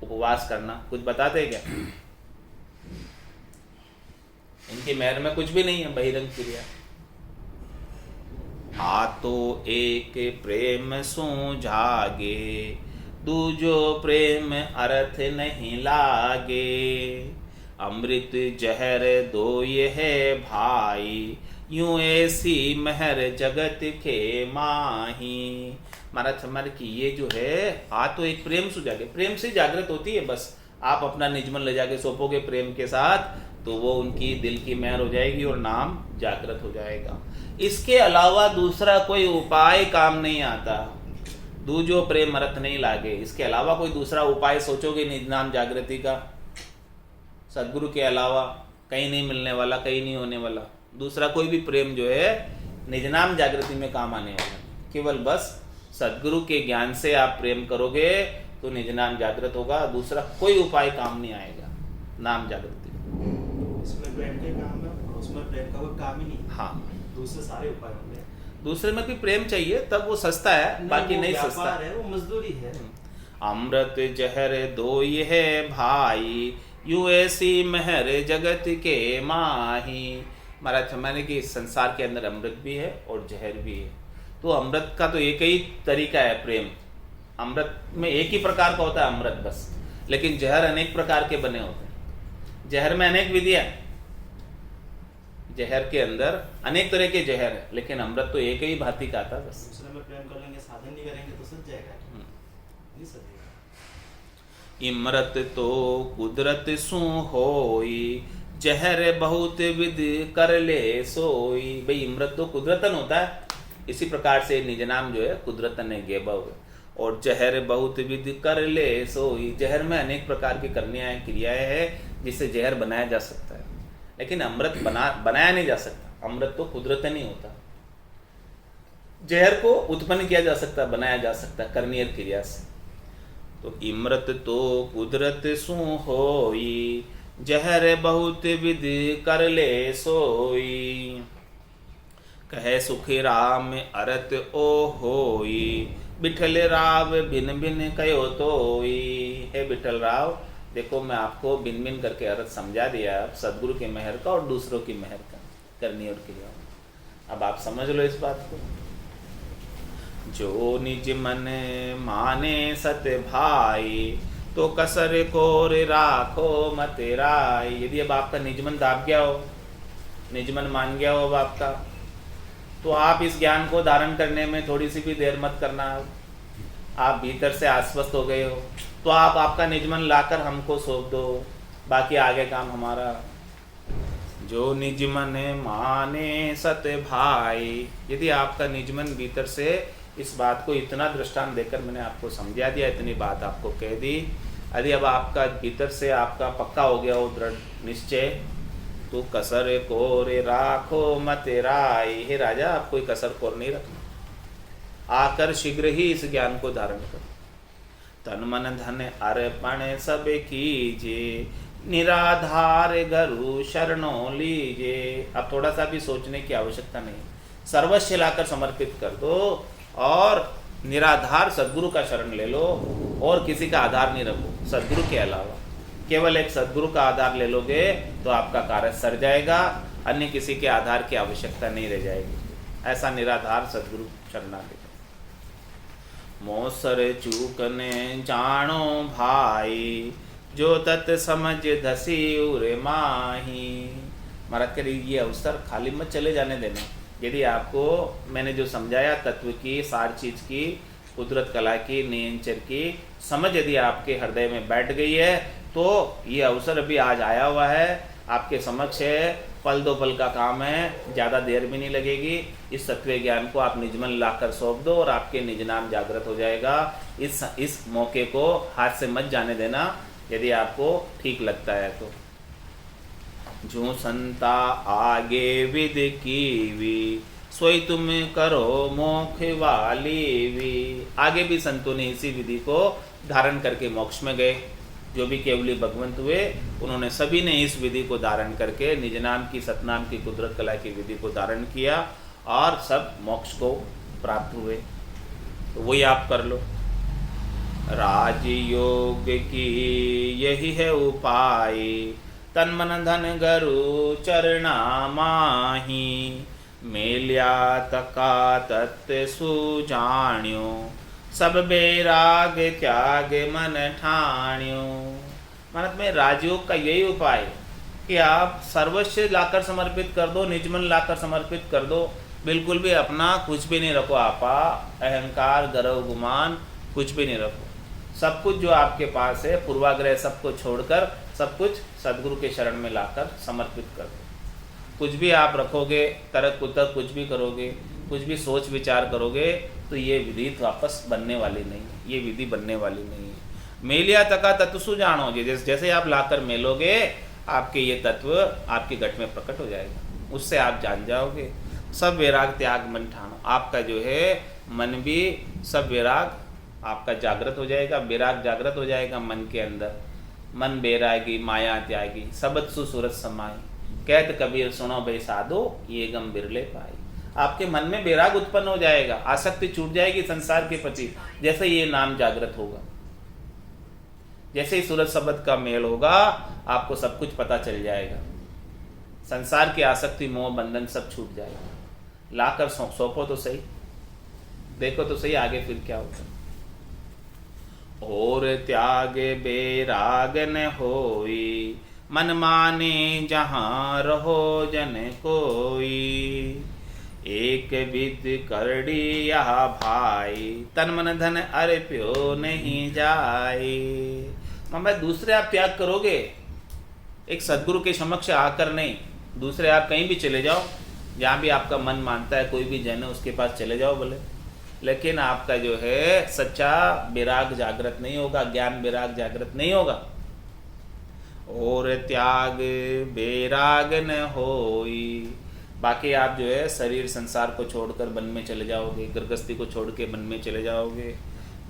उपवास करना कुछ बताते हैं क्या? इनकी मेहर में कुछ भी नहीं है, बहिरंग क्रिया। तो एक प्रेम सो जागे, दूजो प्रेम अर्थ नहीं लागे। अमृत जहर दो ये है भाई, यूं ऐसी महर जगत के माही। महाराज हमारे की ये जो है तो एक प्रेम सो जागे, प्रेम से जागृत होती है बस। आप अपना निजमन ले जाके सौंपोगे प्रेम के साथ तो वो उनकी दिल की मेहर हो जाएगी और नाम जागृत हो जाएगा। इसके अलावा दूसरा कोई उपाय काम नहीं आता। दूजो प्रेम अर्थ नहीं लागे, इसके अलावा कोई दूसरा उपाय सोचोगे निज नाम जागृति का, सदगुरु के अलावा कहीं नहीं मिलने वाला, कहीं नहीं होने वाला। दूसरा कोई भी प्रेम जो है निज नाम जागृति में काम आने वाला। केवल बस सदगुरु के ज्ञान से आप प्रेम करोगे तो निज नाम जागृत होगा, दूसरा कोई उपाय काम नहीं आएगा नाम जागृति। इसमें प्रेम के काम है और उसमें प्रेम का कोई काम ही नहीं। हाँ, दूसरे सारे उपाय होंगे। दूसरे में भी प्रेम चाहिए तब वो सस्ता है, बाकी नहीं सस्ता है, वो मजदूरी है। अमृत जहर दो ये है भाई, यू ऐसी महर जगत के माही। महाराज हमारे कि इस संसार के अंदर अमृत भी है और जहर भी है। तो अमृत का तो एक ही तरीका है प्रेम। अमृत में एक ही प्रकार का होता है अमृत बस, लेकिन जहर अनेक प्रकार के बने होते हैं। जहर में अनेक विधियां, जहर के अंदर अनेक तरह के जहर है, लेकिन अमृत तो एक ही भांति का आता बस। दूसरे में प्रेम कर लेंगे, साधन नहीं करेंगे तो सज जाएगा, नहीं सजेगा। इमरत तो कुदरत सु होई, जहर बहुत विध कर ले सोई। भाई इमरत तो कुदरतन होता है, इसी प्रकार से निज नाम जो है कुदरतन है गेबव। और जहर बहुत विधि कर ले सोई, जहर में अनेक प्रकार की करनियां क्रियाएं हैं जिससे जहर बनाया जा सकता है, लेकिन अमृत बनाया नहीं जा सकता। अमृत तो कुदरत नहीं होता। जहर को उत्पन्न किया जा सकता, बनाया जा सकता करनीय क्रिया से। तो इमरत तो कुदरत सु होई, जहर बहुत विधि कर ले सोई। कहे सुखी राम अरत ओ होई, बिठल राव भिन भिन कयो तोई। हे बिठल राव, देखो मैं आपको भिन भिन करके अर्थ समझा दिया, सदगुरु के मेहर का और दूसरों की मेहर का करनी और क्रिया। अब आप समझ लो इस बात को। जो निज मन माने सत भाई, तो कसर कोर राखो मत राय। यदि अब आपका निजमन दाब गया हो, निजमन मान गया हो अब आपका, तो आप इस ज्ञान को धारण करने में थोड़ी सी भी देर मत करना। आप भीतर से आश्वस्त हो गए हो तो आप आपका निजमन लाकर हमको सौंप दो, बाकी आगे काम हमारा। जो निजमन माने सत भाई, यदि आपका निजमन भीतर से इस बात को इतना दृष्टांत देकर मैंने आपको समझा दिया, इतनी बात आपको कह दी, यदि अब आपका भीतर से आपका पक्का हो गया हो दृढ़ निश्चय, तो कसर कोरे राखो मत राय, हे राजा आप कोई कसर कोर नहीं रखना, आकर शीघ्र ही इस ज्ञान को धारण करो। तन मन धन अर्पण सब कीजे, निराधार गुरु शरणों लीजे। अब थोड़ा सा भी सोचने की आवश्यकता नहीं, सर्वस्व लाकर समर्पित कर दो और निराधार सद्गुरु का शरण ले लो, और किसी का आधार नहीं रखो सद्गुरु के अलावा। केवल एक सद्गुरु का आधार ले लोगे तो आपका कार्य सर जाएगा, अन्य किसी के आधार की आवश्यकता नहीं रह जाएगी। ऐसा निराधार सद्गुरु शरणागति। मोसर चूकने जानो भाई, जो तत् समझ धसी उरे माही। महाराज कह रही ये अवसर खाली मत चले जाने देना। यदि आपको मैंने जो समझाया तत्व की, सार चीज की, कुदरत कला की, नियंचर की समझ यदि आपके हृदय में बैठ गई है, तो ये अवसर अभी आज आया हुआ है, आपके समक्ष है, पल दो पल का काम है, ज़्यादा देर भी नहीं लगेगी। इस तत्व ज्ञान को आप निजमन लाकर सौंप दो और आपके निज नाम जागृत हो जाएगा। इस मौके को हाथ से मत जाने देना यदि आपको ठीक लगता है तो। जो संता आगे विद कीवी, सोई तुम करो मोक्ष वाली वी। आगे भी संतों ने इसी विधि को धारण करके मोक्ष में गए। जो भी केवली भगवंत हुए उन्होंने सभी ने इस विधि को धारण करके निज नाम की, सतनाम की, कुदरत कला की विधि को धारण किया और सब मोक्ष को प्राप्त हुए। तो वही आप कर लो। राजयोग की यही है उपाय, तन मन धन गुरु चरणा माही। मेल्या तका तत्व सुजाण्यो, सब बेराग त्याग मन ठाण्यो। महाराज में राजयोग का यही उपाय कि आप सर्वस्व लाकर समर्पित कर दो, निजमन लाकर समर्पित कर दो। बिल्कुल भी अपना कुछ भी नहीं रखो, आपा अहंकार गर्व गुमान कुछ भी नहीं रखो। सब कुछ जो आपके पास है पूर्वाग्रह सबको छोड़कर सब कुछ सदगुरु के शरण में लाकर समर्पित कर दो। कुछ भी आप रखोगे, तरक कुतक कुछ भी करोगे, कुछ भी सोच विचार करोगे तो ये विधि वापस बनने वाली नहीं है, ये विधि बनने वाली नहीं है। मेलिया तका तत्व सुजानो, जैसे आप लाकर मेलोगे आपके ये तत्व आपके घट में प्रकट हो जाएगा, उससे आप जान जाओगे। सब वैराग त्याग मन ठानो, आपका जो है मन भी सब वैराग आपका जागृत हो जाएगा, वैराग जागृत हो जाएगा मन के अंदर। मन बैरागी माया त्यागी, सबत सुसूरत समाई। कहत कबीर सुनो भाई साधो, ये गम बिरले पाई। आपके मन में वैराग उत्पन्न हो जाएगा, आसक्ति छूट जाएगी संसार के प्रति। जैसे ये नाम जागृत होगा, जैसे ही सूरज शब्द का मेल होगा आपको सब कुछ पता चल जाएगा। संसार की आसक्ति मोह बंधन सब छूट जाएगा। लाकर सौंपो तो सही, देखो तो सही आगे फिर क्या होगा। और त्याग बेराग न होई, मन माने जहाँ रहो जन कोई। एक विद करड़ी यह भाई, तन मन धन अर्प्यो नहीं जाए। भाई दूसरे आप त्याग करोगे, एक सदगुरु के समक्ष आकर नहीं, दूसरे आप कहीं भी चले जाओ, जहाँ भी आपका मन मानता है, कोई भी जन है उसके पास चले जाओ बोले, लेकिन आपका जो है सच्चा विराग जागृत नहीं होगा, ज्ञान विराग जागृत नहीं होगा। और त्याग बेराग न होई, बाकी आप जो है शरीर संसार को छोड़कर वन में चले जाओगे, गृहस्थी को छोड़ के वन में चले जाओगे।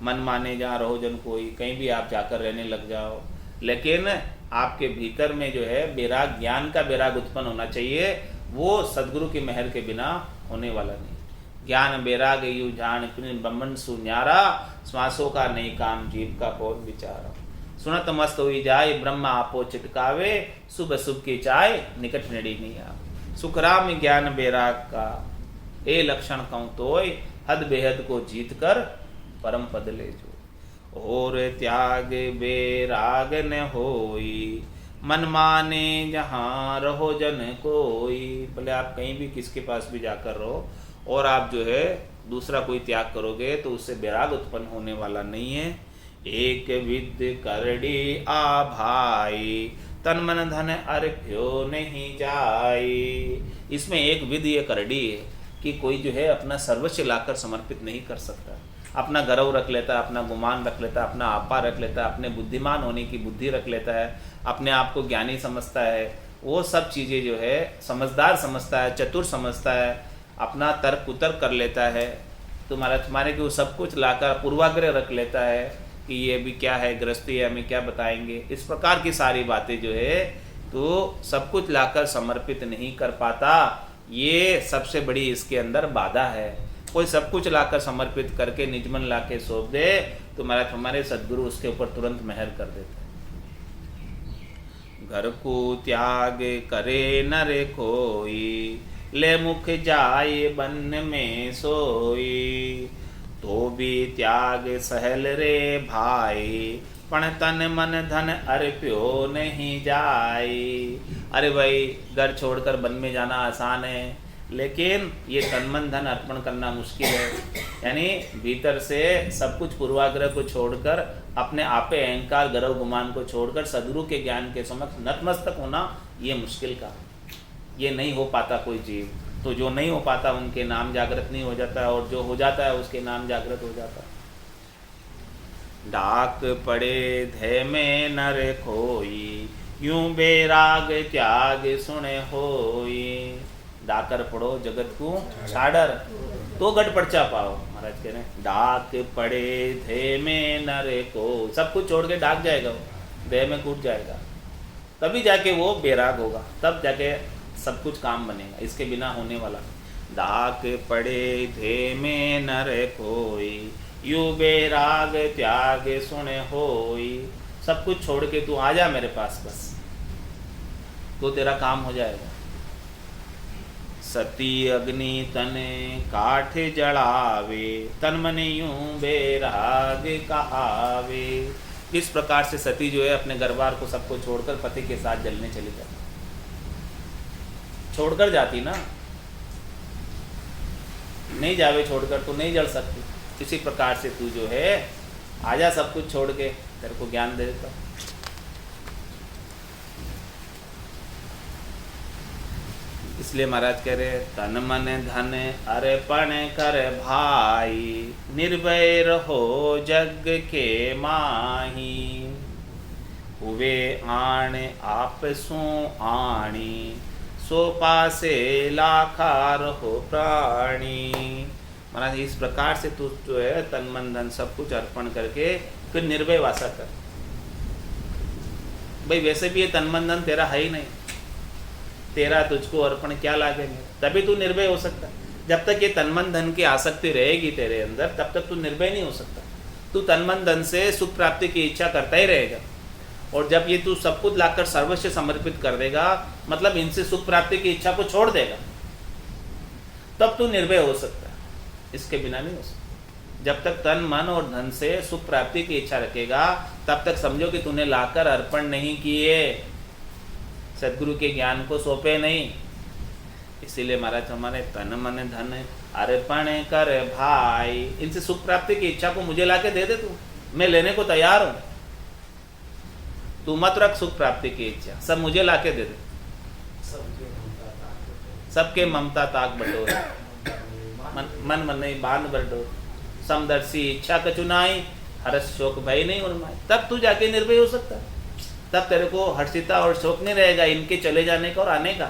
मन माने जहाँ रहो जन कोई, कहीं भी आप जाकर रहने लग जाओ, लेकिन आपके भीतर में जो है बेराग, ज्ञान का बेराग उत्पन्न होना चाहिए। वो सदगुरु की मेहर के बिना होने वाला नहीं। ज्ञान बेराग यू जान ब्रह्मन सुन्यारा, श्वासों का नहीं काम जीव का कौन विचारा। सुनत मस्त हुई जाए ब्रह्म आपो चिटकावे, सुबह सुबह की चाय निकट नड़ी नहीं आवे। सुखराम ज्ञान बेराग का ए लक्षण कहूँ तोय, हद बेहद को जीत कर परम पद ले जो। और त्याग बेराग न होई, मन माने जहाँ रहो जन कोई। भले आप कहीं भी किसके पास भी जाकर रहो और आप जो है दूसरा कोई त्याग करोगे तो उससे बैराग उत्पन्न होने वाला नहीं है। एक विद करड़ी आ भाई, तन मन धन अर्प्यो नहीं जाए। इसमें एक विधि ये करड़ी है कि कोई जो है अपना सर्वस्व लाकर समर्पित नहीं कर सकता। अपना गर्व रख लेता है, अपना गुमान रख लेता है, अपना आपा रख लेता है, अपने बुद्धिमान होने की बुद्धि रख लेता है, अपने आप को ज्ञानी समझता है, वो सब चीज़ें जो है समझदार समझता है, चतुर समझता है, अपना तर्क उतर्क कर लेता है, तुम्हारे को सब कुछ लाकर पूर्वाग्रह रख लेता है कि ये भी क्या है, गृहस्थी है, हमें क्या बताएंगे। इस प्रकार की सारी बातें जो है तो सब कुछ लाकर समर्पित नहीं कर पाता, ये सबसे बड़ी इसके अंदर बाधा है। कोई सब कुछ लाकर समर्पित करके निजमन लाके सौंप दे तो हमारे सद्गुरु उसके ऊपर तुरंत मेहर कर देते हैं। घर को त्याग करे नर कोई, ले मुख जाए बन में सोई, तो भी त्याग सहल रे भाई, पण तन मन धन अर्प्यो नहीं जाए। अरे भाई, घर छोड़कर वन में जाना आसान है, लेकिन ये तन मन धन अर्पण करना मुश्किल है। यानी भीतर से सब कुछ पूर्वाग्रह को छोड़कर, अपने आपे अहंकार गर्व गुमान को छोड़कर सदगुरु के ज्ञान के समक्ष नतमस्तक होना, ये मुश्किल काम। ये नहीं हो पाता कोई जीव। तो जो नहीं हो पाता उनके नाम जागृत नहीं हो जाता, और जो हो जाता है उसके नाम जागृत हो जाता है। डाक पड़े धे में नर खोई, यूं बेराग त्याग सुने होई। डाकर पड़ो जगत को छाड़र, तो गढ़ पर्चा पाओ। महाराज कह रहे हैं डाक पड़े धे में नर को, सब कुछ छोड़ के डाक जाएगा, वो देह में कूद जाएगा, तभी जाके वो बेराग होगा, तब जाके सब कुछ काम बनेगा, इसके बिना होने वाला। डाक पड़े धे में नर कोई, यू बेराग त्याग सुने होई। सब कुछ छोड़ के तू आ जा मेरे पास, बस तो तेरा काम हो जाएगा। सती अग्नि तने काठ जड़ावे, तन मन यूं बेराग कहावे। इस प्रकार से सती जो है अपने घरबार को सबको छोड़कर पति के साथ जलने चली जाती, छोड़कर जाती ना, नहीं जावे छोड़कर तो नहीं जल सकती। इसी प्रकार से तू जो है आजा सब कुछ छोड़ के, तेरे को ज्ञान दे देता। इसलिए महाराज कह रहे तन मन धन अर्पण कर भाई, निर्भय रहो जग के माही। हुए आण आप सो आणी, सो पासे लाखार हो प्राणी। महाराज इस प्रकार से तू जो है तन मन धन सब कुछ अर्पण करके फिर निर्भय वासा कर। भाई वैसे भी ये तन मन धन तेरा है ही नहीं, तेरा तुझको अर्पण क्या लागेंगे, तभी तू निर्भय हो सकता। जब तक ये तन मन धन की आसक्ति रहेगी तेरे अंदर, तब तक तू निर्भय नहीं हो सकता। तू तन मन धन से सुख प्राप्ति की इच्छा करता ही रहेगा, और जब ये तू सब कुछ लाकर सर्वस्व समर्पित कर देगा, मतलब इनसे सुख प्राप्ति की इच्छा को छोड़ देगा, तब तू निर्भय हो सकता है, इसके बिना नहीं हो सकता। जब तक तन मन और धन से सुख प्राप्ति की इच्छा रखेगा, तब तक समझो कि तूने लाकर अर्पण नहीं किए, सदगुरु के ज्ञान को सौंपे नहीं। इसीलिए महाराज हमारे तन मन धन अर्पण कर भाई, इनसे सुख प्राप्ति की इच्छा को मुझे लाके दे दे तू, मैं लेने को तैयार हूं। तू मत रख सुख प्राप्ति की इच्छा, सब मुझे लाके दे दे। सबके ममता ताक बटोर, मन मन नहीं बांध बटोर। समदर्शी इच्छा कचुनाई, हर्ष शोक भय नहीं उन्माई। तब तू जाके निर्भय हो सकता है, तब तेरे को हर्षिता और शोक नहीं रहेगा इनके चले जाने का और आने का।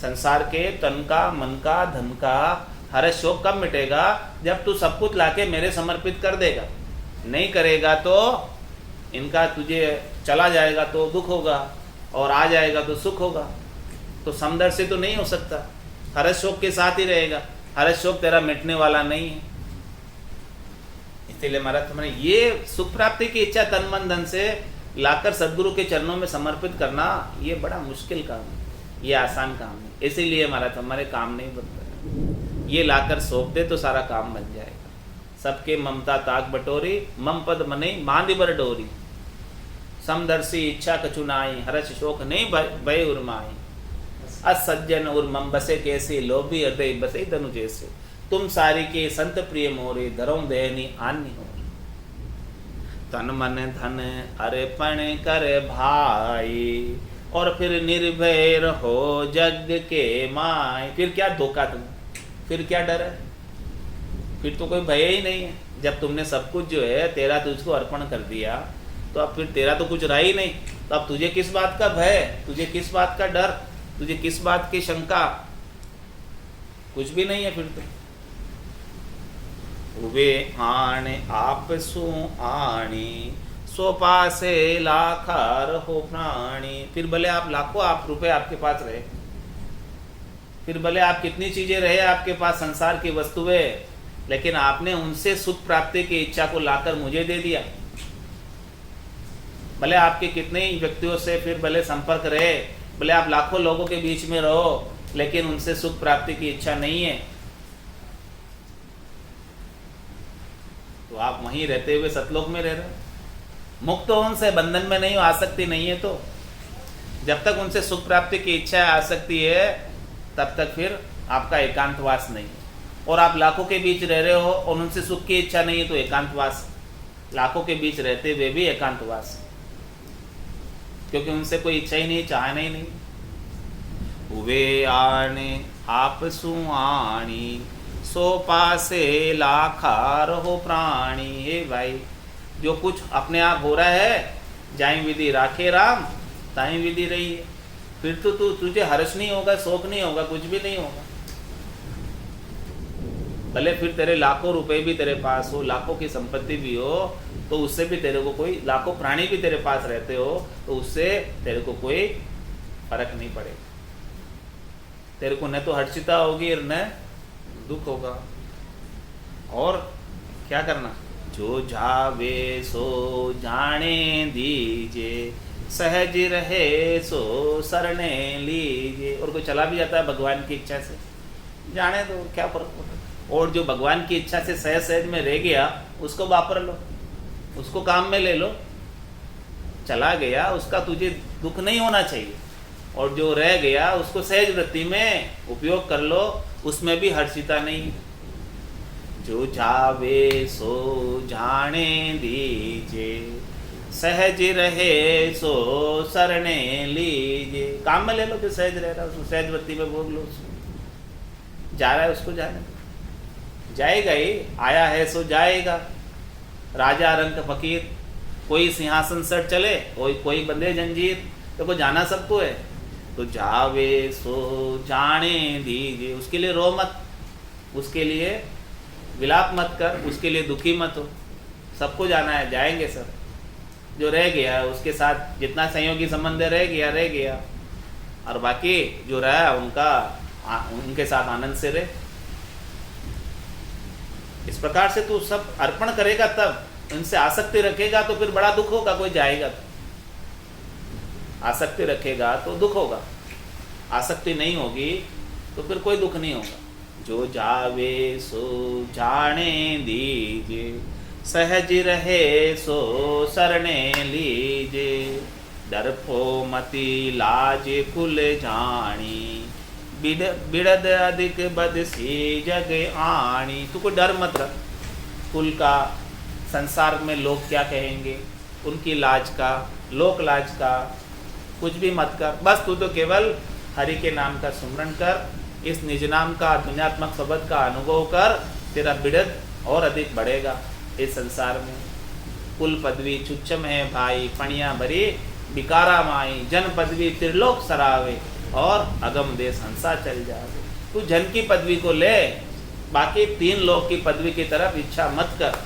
संसार के तन का, मन का, धन का हर्ष शोक कब मिटेगा? जब तू सब कुछ लाके मेरे समर्पित कर देगा। नहीं करेगा तो इनका तुझे चला जाएगा तो दुख होगा, और आ जाएगा तो सुख होगा। तो समदर्शी तो नहीं हो सकता, हर्ष शोक के साथ ही रहेगा। हर्ष शोक तेरा मिटने वाला नहीं है। इसलिए महाराज तुम्हारे ये सुख प्राप्ति की इच्छा तन मन धन से लाकर सदगुरु के चरणों में समर्पित करना, ये बड़ा मुश्किल काम है, ये आसान काम है। इसीलिए महाराज हमारे काम नहीं बनता। ये लाकर सौंप दे तो सारा काम बन जाएगा। सबके ममता ताक बटोरी, मम पद मने बांध बर डोरी। समदर्शी इच्छा कचुनाई, हर्ष शोक नहीं भय उर्माई। असज्जन और मम बसे कैसे, लोभी हृदय बसे धनु जैसे। तुम सारी के संत प्रिय मोरे, धरम देहनी आन्य हो। तन मन धन अर्पण कर भाई, और फिर निर्भय रहो जग के माय। फिर क्या धोखा तुम्हें, फिर क्या डर है? फिर तो कोई भय ही नहीं है। जब तुमने सब कुछ जो है तेरा तुझको अर्पण कर दिया, तो अब फिर तेरा तो कुछ रहा ही नहीं। तो अब तुझे किस बात का भय, तुझे किस बात का डर, तुझे किस बात की शंका, कुछ भी नहीं है फिर तो। उवे आण आप सु आणी, सो पासे लाखार हो प्राणी। फिर भले आप लाखों आप रुपए आपके पास रहे, फिर भले आप कितनी चीजें रहे आपके पास, संसार की वस्तुएं, लेकिन आपने उनसे सुख प्राप्ति की इच्छा को लाकर मुझे दे दिया। भले आपके कितने ही व्यक्तियों से फिर भले संपर्क रहे, भले आप लाखों लोगों के बीच में रहो, लेकिन उनसे सुख प्राप्ति की इच्छा नहीं है, तो आप वहीं रहते हुए सतलोक में रह रहे हो। मुक्त हो उनसे, बंधन में नहीं हो, आसक्ति नहीं है। तो जब तक उनसे सुख प्राप्ति की इच्छा आ सकती है, तब तक फिर आपका एकांतवास नहीं है। और आप लाखों के बीच रह रहे हो और उनसे सुख की इच्छा नहीं है, तो एकांतवास। लाखों के बीच रहते हुए भी एकांतवास, क्योंकि उनसे कोई इच्छा ही नहीं, चाहना ही नहीं। वे आने आप सुआणी, सो पासे लाखार हो प्राणी। हे भाई, जो कुछ अपने आप हो रहा है, जाई विधि राखे राम ताई विधि रही है। फिर तो तुझे हर्ष नहीं होगा, शोक नहीं होगा, कुछ भी नहीं होगा। भले फिर तेरे लाखों रुपए भी तेरे पास हो, लाखों की संपत्ति भी हो, तो उससे भी तेरे को कोई, लाखों प्राणी भी तेरे पास रहते हो, तो उससे तेरे को कोई फर्क नहीं पड़ेगा। तेरे को न तो हर्षिता होगी और न दुख होगा। और क्या करना, जो जावे सो जाने दीजे, सहज रहे सो शरणे लीजे। और कोई चला भी जाता है भगवान की इच्छा से, जाने दो, क्या फर्क पड़ता है। और जो भगवान की इच्छा से सहज सहज में रह गया, उसको वापर लो, उसको काम में ले लो। चला गया, उसका तुझे दुख नहीं होना चाहिए। और जो रह गया, उसको सहज वृत्ति में उपयोग कर लो, उसमें भी हर्षिता नहीं। जो जावे सो जाने दीजे, सहज रहे सो शरणे लीजे। काम में ले लो, जो सहज रह रहा है उसको सहज वृत्ति में भोग लो। उसको जा रहा है, उसको जाने दो, जाएगा ही, आया है सो जाएगा। राजा रंग फकीर, कोई सिंहासन सर चले, कोई बंधे जंजीर, तो को जाना सबको है। तो जावे सो जाने दीजिए, उसके लिए रो मत, उसके लिए विलाप मत कर, उसके लिए दुखी मत हो। सबको जाना है, जाएंगे सब। जो रह गया उसके साथ जितना संयोगी संबंध रह गया, और बाकी जो रहा उनके साथ आनंद से रहे। इस प्रकार से तू सब अर्पण करेगा, तब उनसे आसक्ति रखेगा तो फिर बड़ा दुख होगा। कोई जाएगा तो आसक्ति रखेगा तो दुख होगा, आसक्ति नहीं होगी तो फिर कोई दुख नहीं होगा। जो जावे सो जाने दीजे, सहज रहे सो शरणे लीजे। डरपो मति लाज कुल जानी, बिड़द अधिक बदसी जग आणी। तू को डर मत रख कुल का, संसार में लोग क्या कहेंगे, उनकी लाज का, लोक लाज का, कुछ भी मत कर। बस तू तो केवल हरि के नाम का सुमरण कर, इस निज नाम का दुनियात्मक शब्द का अनुभव कर। तेरा बिड़द और अधिक बढ़ेगा इस संसार में। कुल पदवी छुच्छम है भाई, पणिया भरी बिकारा माई। जन पदवी त्रिलोक सरावे, और अगम देश हंसा चल जावे। तू जन की पदवी को ले, बाकी 3 लोक की पदवी की तरफ इच्छा मत कर।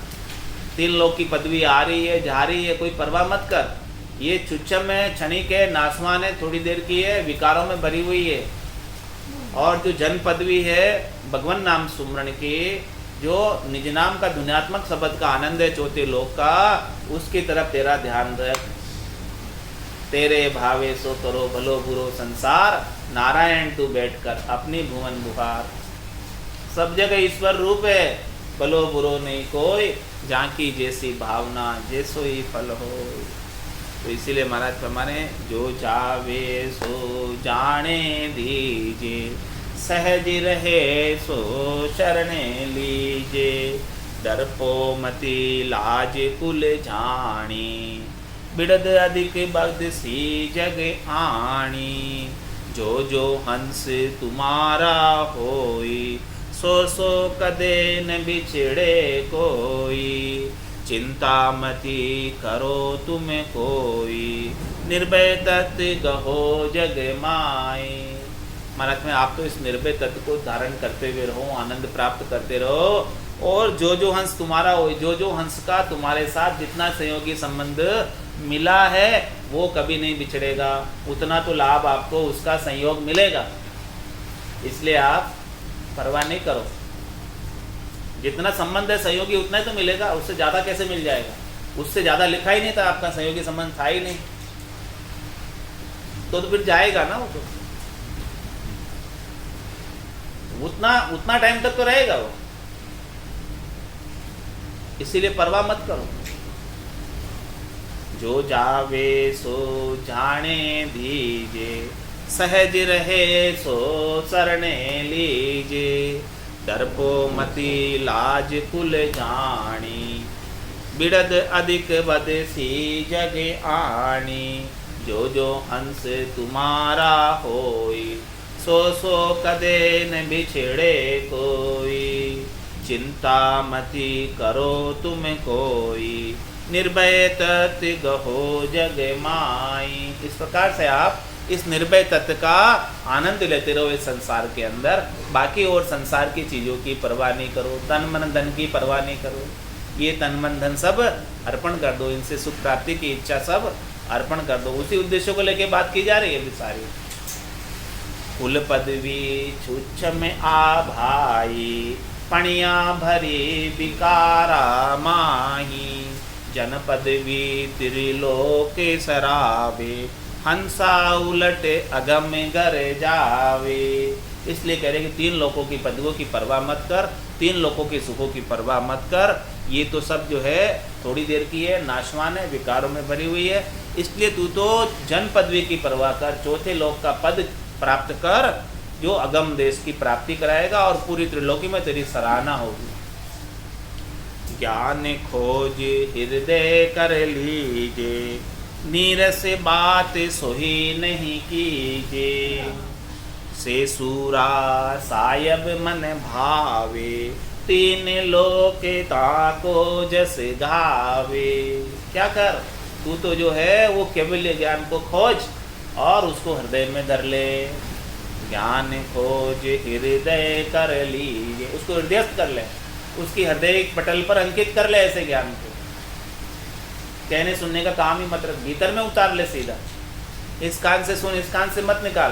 3 लोक की पदवी आ रही है, जा रही है, कोई परवाह मत कर। ये छुच्छम है, क्षणिक है, नासवान है, थोड़ी देर की है, विकारों में भरी हुई है। और जो जन पदवी है भगवान नाम सुमरण की, जो निज नाम का दुनियात्मक शब्द का आनंद है चौथे लोक का, उसकी तरफ तेरा ध्यान रख। तेरे भावे सो करो भलो बुरो संसार, नारायण तू बैठकर अपनी भुवन बुहार। सब जगह ईश्वर रूप है, भलो बुरो नहीं कोई, जाकी जैसी भावना जैसो ही फल हो। तो इसीलिए महाराज फरमाने, जो जावे सो जाने दीजे, सहज रहे सो शरणे लीजे। डरपो मति लाज कुल जानी, बिड़द अधिक बदसी जग आणी। जो जो हंस तुम्हारा होई, सो कदे न बिछड़े कोई, चिंता मति करो तुम कोई, निर्भय तत् गहो जग माई। महाराज में आप तो इस निर्भय तत्व को धारण करते हुए रहो, आनंद प्राप्त करते रहो, और जो हंस तुम्हारा हो, जो हंस का तुम्हारे साथ जितना सहयोगी संबंध मिला है वो कभी नहीं बिछड़ेगा, उतना तो लाभ आपको उसका संयोग मिलेगा। इसलिए आप परवाह नहीं करो, जितना संबंध है सहयोगी उतना ही तो मिलेगा, उससे ज्यादा कैसे मिल जाएगा। उससे ज्यादा लिखा ही नहीं था, आपका सहयोगी संबंध था ही नहीं, तो फिर जाएगा ना वो, तो उतना टाइम तक तो रहेगा वो। इसीलिए परवाह मत करो। जो जावे सो जाने दीजे, सहज रहे सो सरणे लीजे, डरपो मति लाज कुल जानी, बिड़द अधिक बद सी जग आनी, जो हंस तुम्हारा होई, सो कदे न बिछड़े कोई, चिंता मति करो तुम कोई, निर्भय तत् गहो जग माई। इस प्रकार से आप इस निर्भय तत्व का आनंद लेते रहो इस संसार के अंदर। बाकी और संसार की चीज़ों की परवाह नहीं करो, तन मन धन की परवाह नहीं करो। ये तन मन धन सब अर्पण कर दो, इनसे सुख प्राप्ति की इच्छा सब अर्पण कर दो। उसी उद्देश्य को लेके बात की जा रही है अभी सारी। कुल पदवी छुच्छ में आ भाई, पणिया भरी बिकारा माही, जन पदवी त्रिलोक सरावे, हंसा उलटे अगम गर जावे। इसलिए कह रहे कि 3 लोकों की पदवियों की परवाह मत कर, 3 लोकों के सुखों की परवाह मत कर। ये तो सब जो है थोड़ी देर की है, नाशवान है, विकारों में भरी हुई है। इसलिए तू तो जन पदवी की परवाह कर, चौथे लोक का पद प्राप्त कर, जो अगम देश की प्राप्ति कराएगा और पूरी त्रिलोकी में तेरी सराहना होगी। ज्ञान खोज हृदय कर लीजे, नीरस बात सोही नहीं कीजे, से सूरा सायब मन भावे, 3 लोक ताको जस गावे। क्या कर, तू तो जो है वो केवल ज्ञान को खोज और उसको हृदय में धर ले। ज्ञान खोज हृदय कर लीजिए, उसको हृदयस्थ कर ले, उसकी हृदय पटल पर अंकित कर ले। ऐसे ज्ञान को कहने सुनने का काम ही मत रख, भीतर में उतार ले सीधा। इस कान से सुन, इस कान से मत निकाल,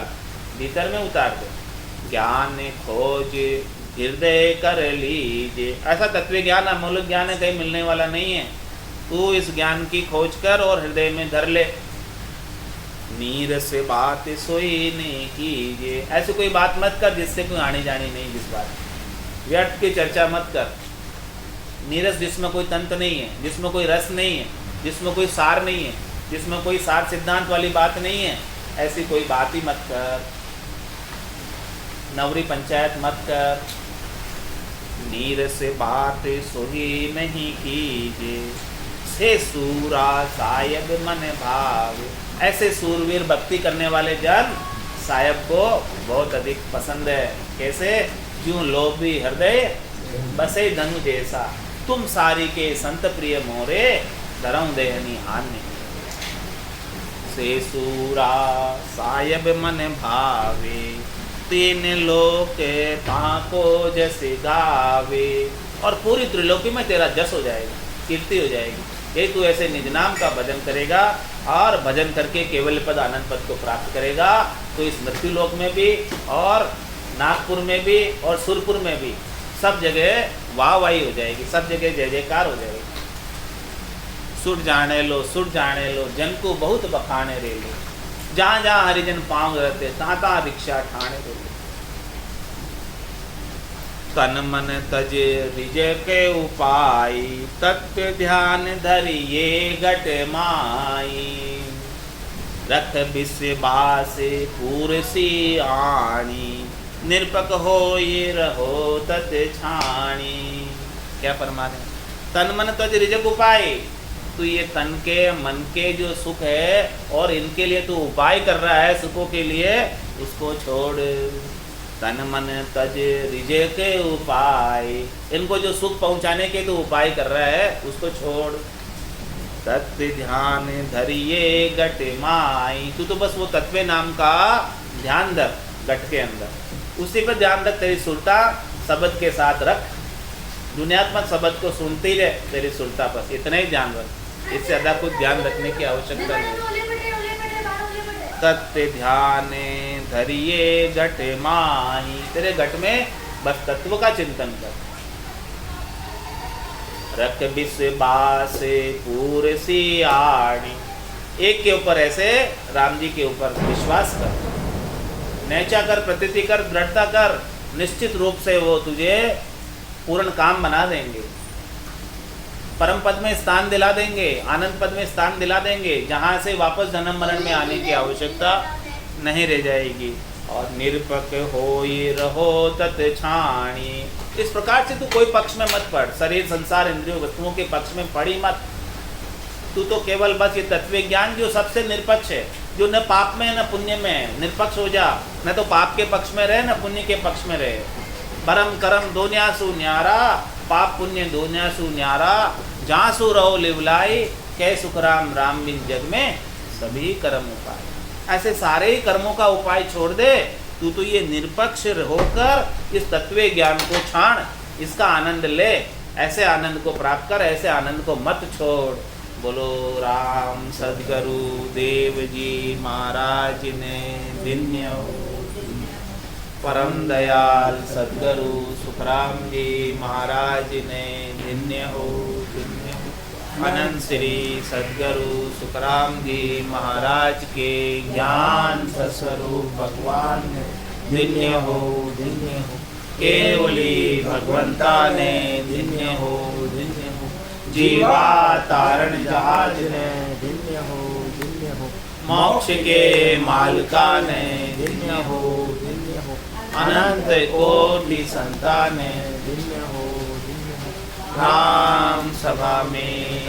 भीतर में उतार दे। ज्ञान खोज हृदय कर लीजिए, ऐसा तत्व ज्ञान अमूलक ज्ञान है, कहीं मिलने वाला नहीं है। तू इस ज्ञान की खोज कर और हृदय में धर ले। नीर से बात सोई नहीं कीजिए, ऐसी कोई बात मत कर जिससे कोई आनी जानी नहीं, जिस बात व्यर्थ की चर्चा मत कर। नीरस जिसमें कोई तंत्र नहीं है, जिसमें कोई रस नहीं है, जिसमें कोई सार नहीं है, जिसमें कोई सार सिद्धांत वाली बात नहीं है, ऐसी कोई बात ही मत कर। नवरी पंचायत मत कर। नीर से बात सोही नहीं कीजिए, से सूरा सायब मन भाव। ऐसे सूरवीर भक्ति करने वाले जन सायब को बहुत अधिक पसंद है। कैसे? क्यों लोभी हृदय बसे धनु जैसा, तुम सारी के संत प्रिय मोरे, धरम देहनी हानि। से सूरा सायब मन भावे, 3 लोक ताको जैसे गावे। और पूरी त्रिलोकी में तेरा जस हो जाएगा, कीर्ति हो जाएगी। यही तू ऐसे निज नाम का भजन करेगा और भजन करके केवल पद आनंद पद को प्राप्त करेगा, तो इस मृत्यु लोक में भी और नागपुर में भी और सुरपुर में भी सब जगह वाहवाही हो जाएगी, सब जगह जय जयकार हो जाएगी। सुर जाने लो, सुर जाने लो, जन को बहुत बखाने रे लो। जहाँ जहाँ हरिजन पाँव रहते, तहाँ तहाँ रिक्शा ठाणे रे लो। तन मन तज रिज के उपाय, तत्व ध्यान धरिए घट माई। रख विश्वास पूरसी आणी, निरपक हो ये रहो तत छाणी। क्या फरमा रहे? तन मन तज रिजक उपाय। तो ये तन के मन के जो सुख है और इनके लिए तो उपाय कर रहा है सुखों के लिए, उसको छोड़। तन मन तज रिजे के उपाय, इनको जो सुख पहुंचाने के तो उपाय कर रहा है उसको छोड़। तत्व ध्यान धरिए गट माई, तू तो बस वो तत्व नाम का ध्यान धर गट के अंदर, उसी पर ध्यान रख। तेरी सुरता शब्द के साथ रख, दुनियात्मक शब्द को सुनती रहे, तेरी सुरता बस इतना ही ध्यान रख, इससे ज्यादा कुछ ध्यान रखने की आवश्यकता नहीं। तत्व ध्यान धरिए घट माही, तेरे घट में बस तत्व का चिंतन कर। रख विश्वास पूर सी आणी, एक के ऊपर ऐसे राम जी के ऊपर विश्वास कर, नैचा कर, प्रतीति कर, दृढ़ता कर, निश्चित रूप से वो तुझे पूर्ण काम बना देंगे, परम पद में स्थान दिला देंगे, आनंद पद में स्थान दिला देंगे, जहाँ से वापस जन्म मरण में आने की आवश्यकता नहीं रह जाएगी। और निरपक होई रहो तत् छाणी, इस प्रकार से तू कोई पक्ष में मत पढ़, शरीर संसार इंद्रियों वस्तुओं के पक्ष में पढ़ी मत। तू तो केवल बस ये तत्व ज्ञान जो सबसे निरपक्ष है, जो न पाप में न पुण्य में है, निरपक्ष हो जा, न तो पाप के पक्ष में रहे न पुण्य के पक्ष में रहे। परम करम दोन्यासु न्यारा, पाप पुण्य दोन्यासु न्यारा, जासु रहो लिवलाई, कै सुख राम राम बिन जग में सभी कर्म उपाय। ऐसे सारे ही कर्मों का उपाय छोड़ दे, तू तो ये निरपक्ष होकर इस तत्व ज्ञान को छाण, इसका आनंद ले, ऐसे आनंद को प्राप्त कर, ऐसे आनंद को मत छोड़। बोलो राम सद्गुरु देव जी महाराज ने धन्य हो, परम दयाल सद्गुरु सुखराम जी महाराज ने धन्य हो, धन्य हो। अनंत श्री सद्गुरु सुखराम जी महाराज के ज्ञान स्वरूप भगवान ने धन्य हो, धन्य हो। केवली भगवंता ने धन्य हो, धन्य हो। जीवा तारण जहाज ने धन्य हो, धन्य हो। मोक्ष के मालिका ने धन्य हो, धन्य हो। अनंत कोटि संतान ने धन्य हो, धन्य हो। राम सभा में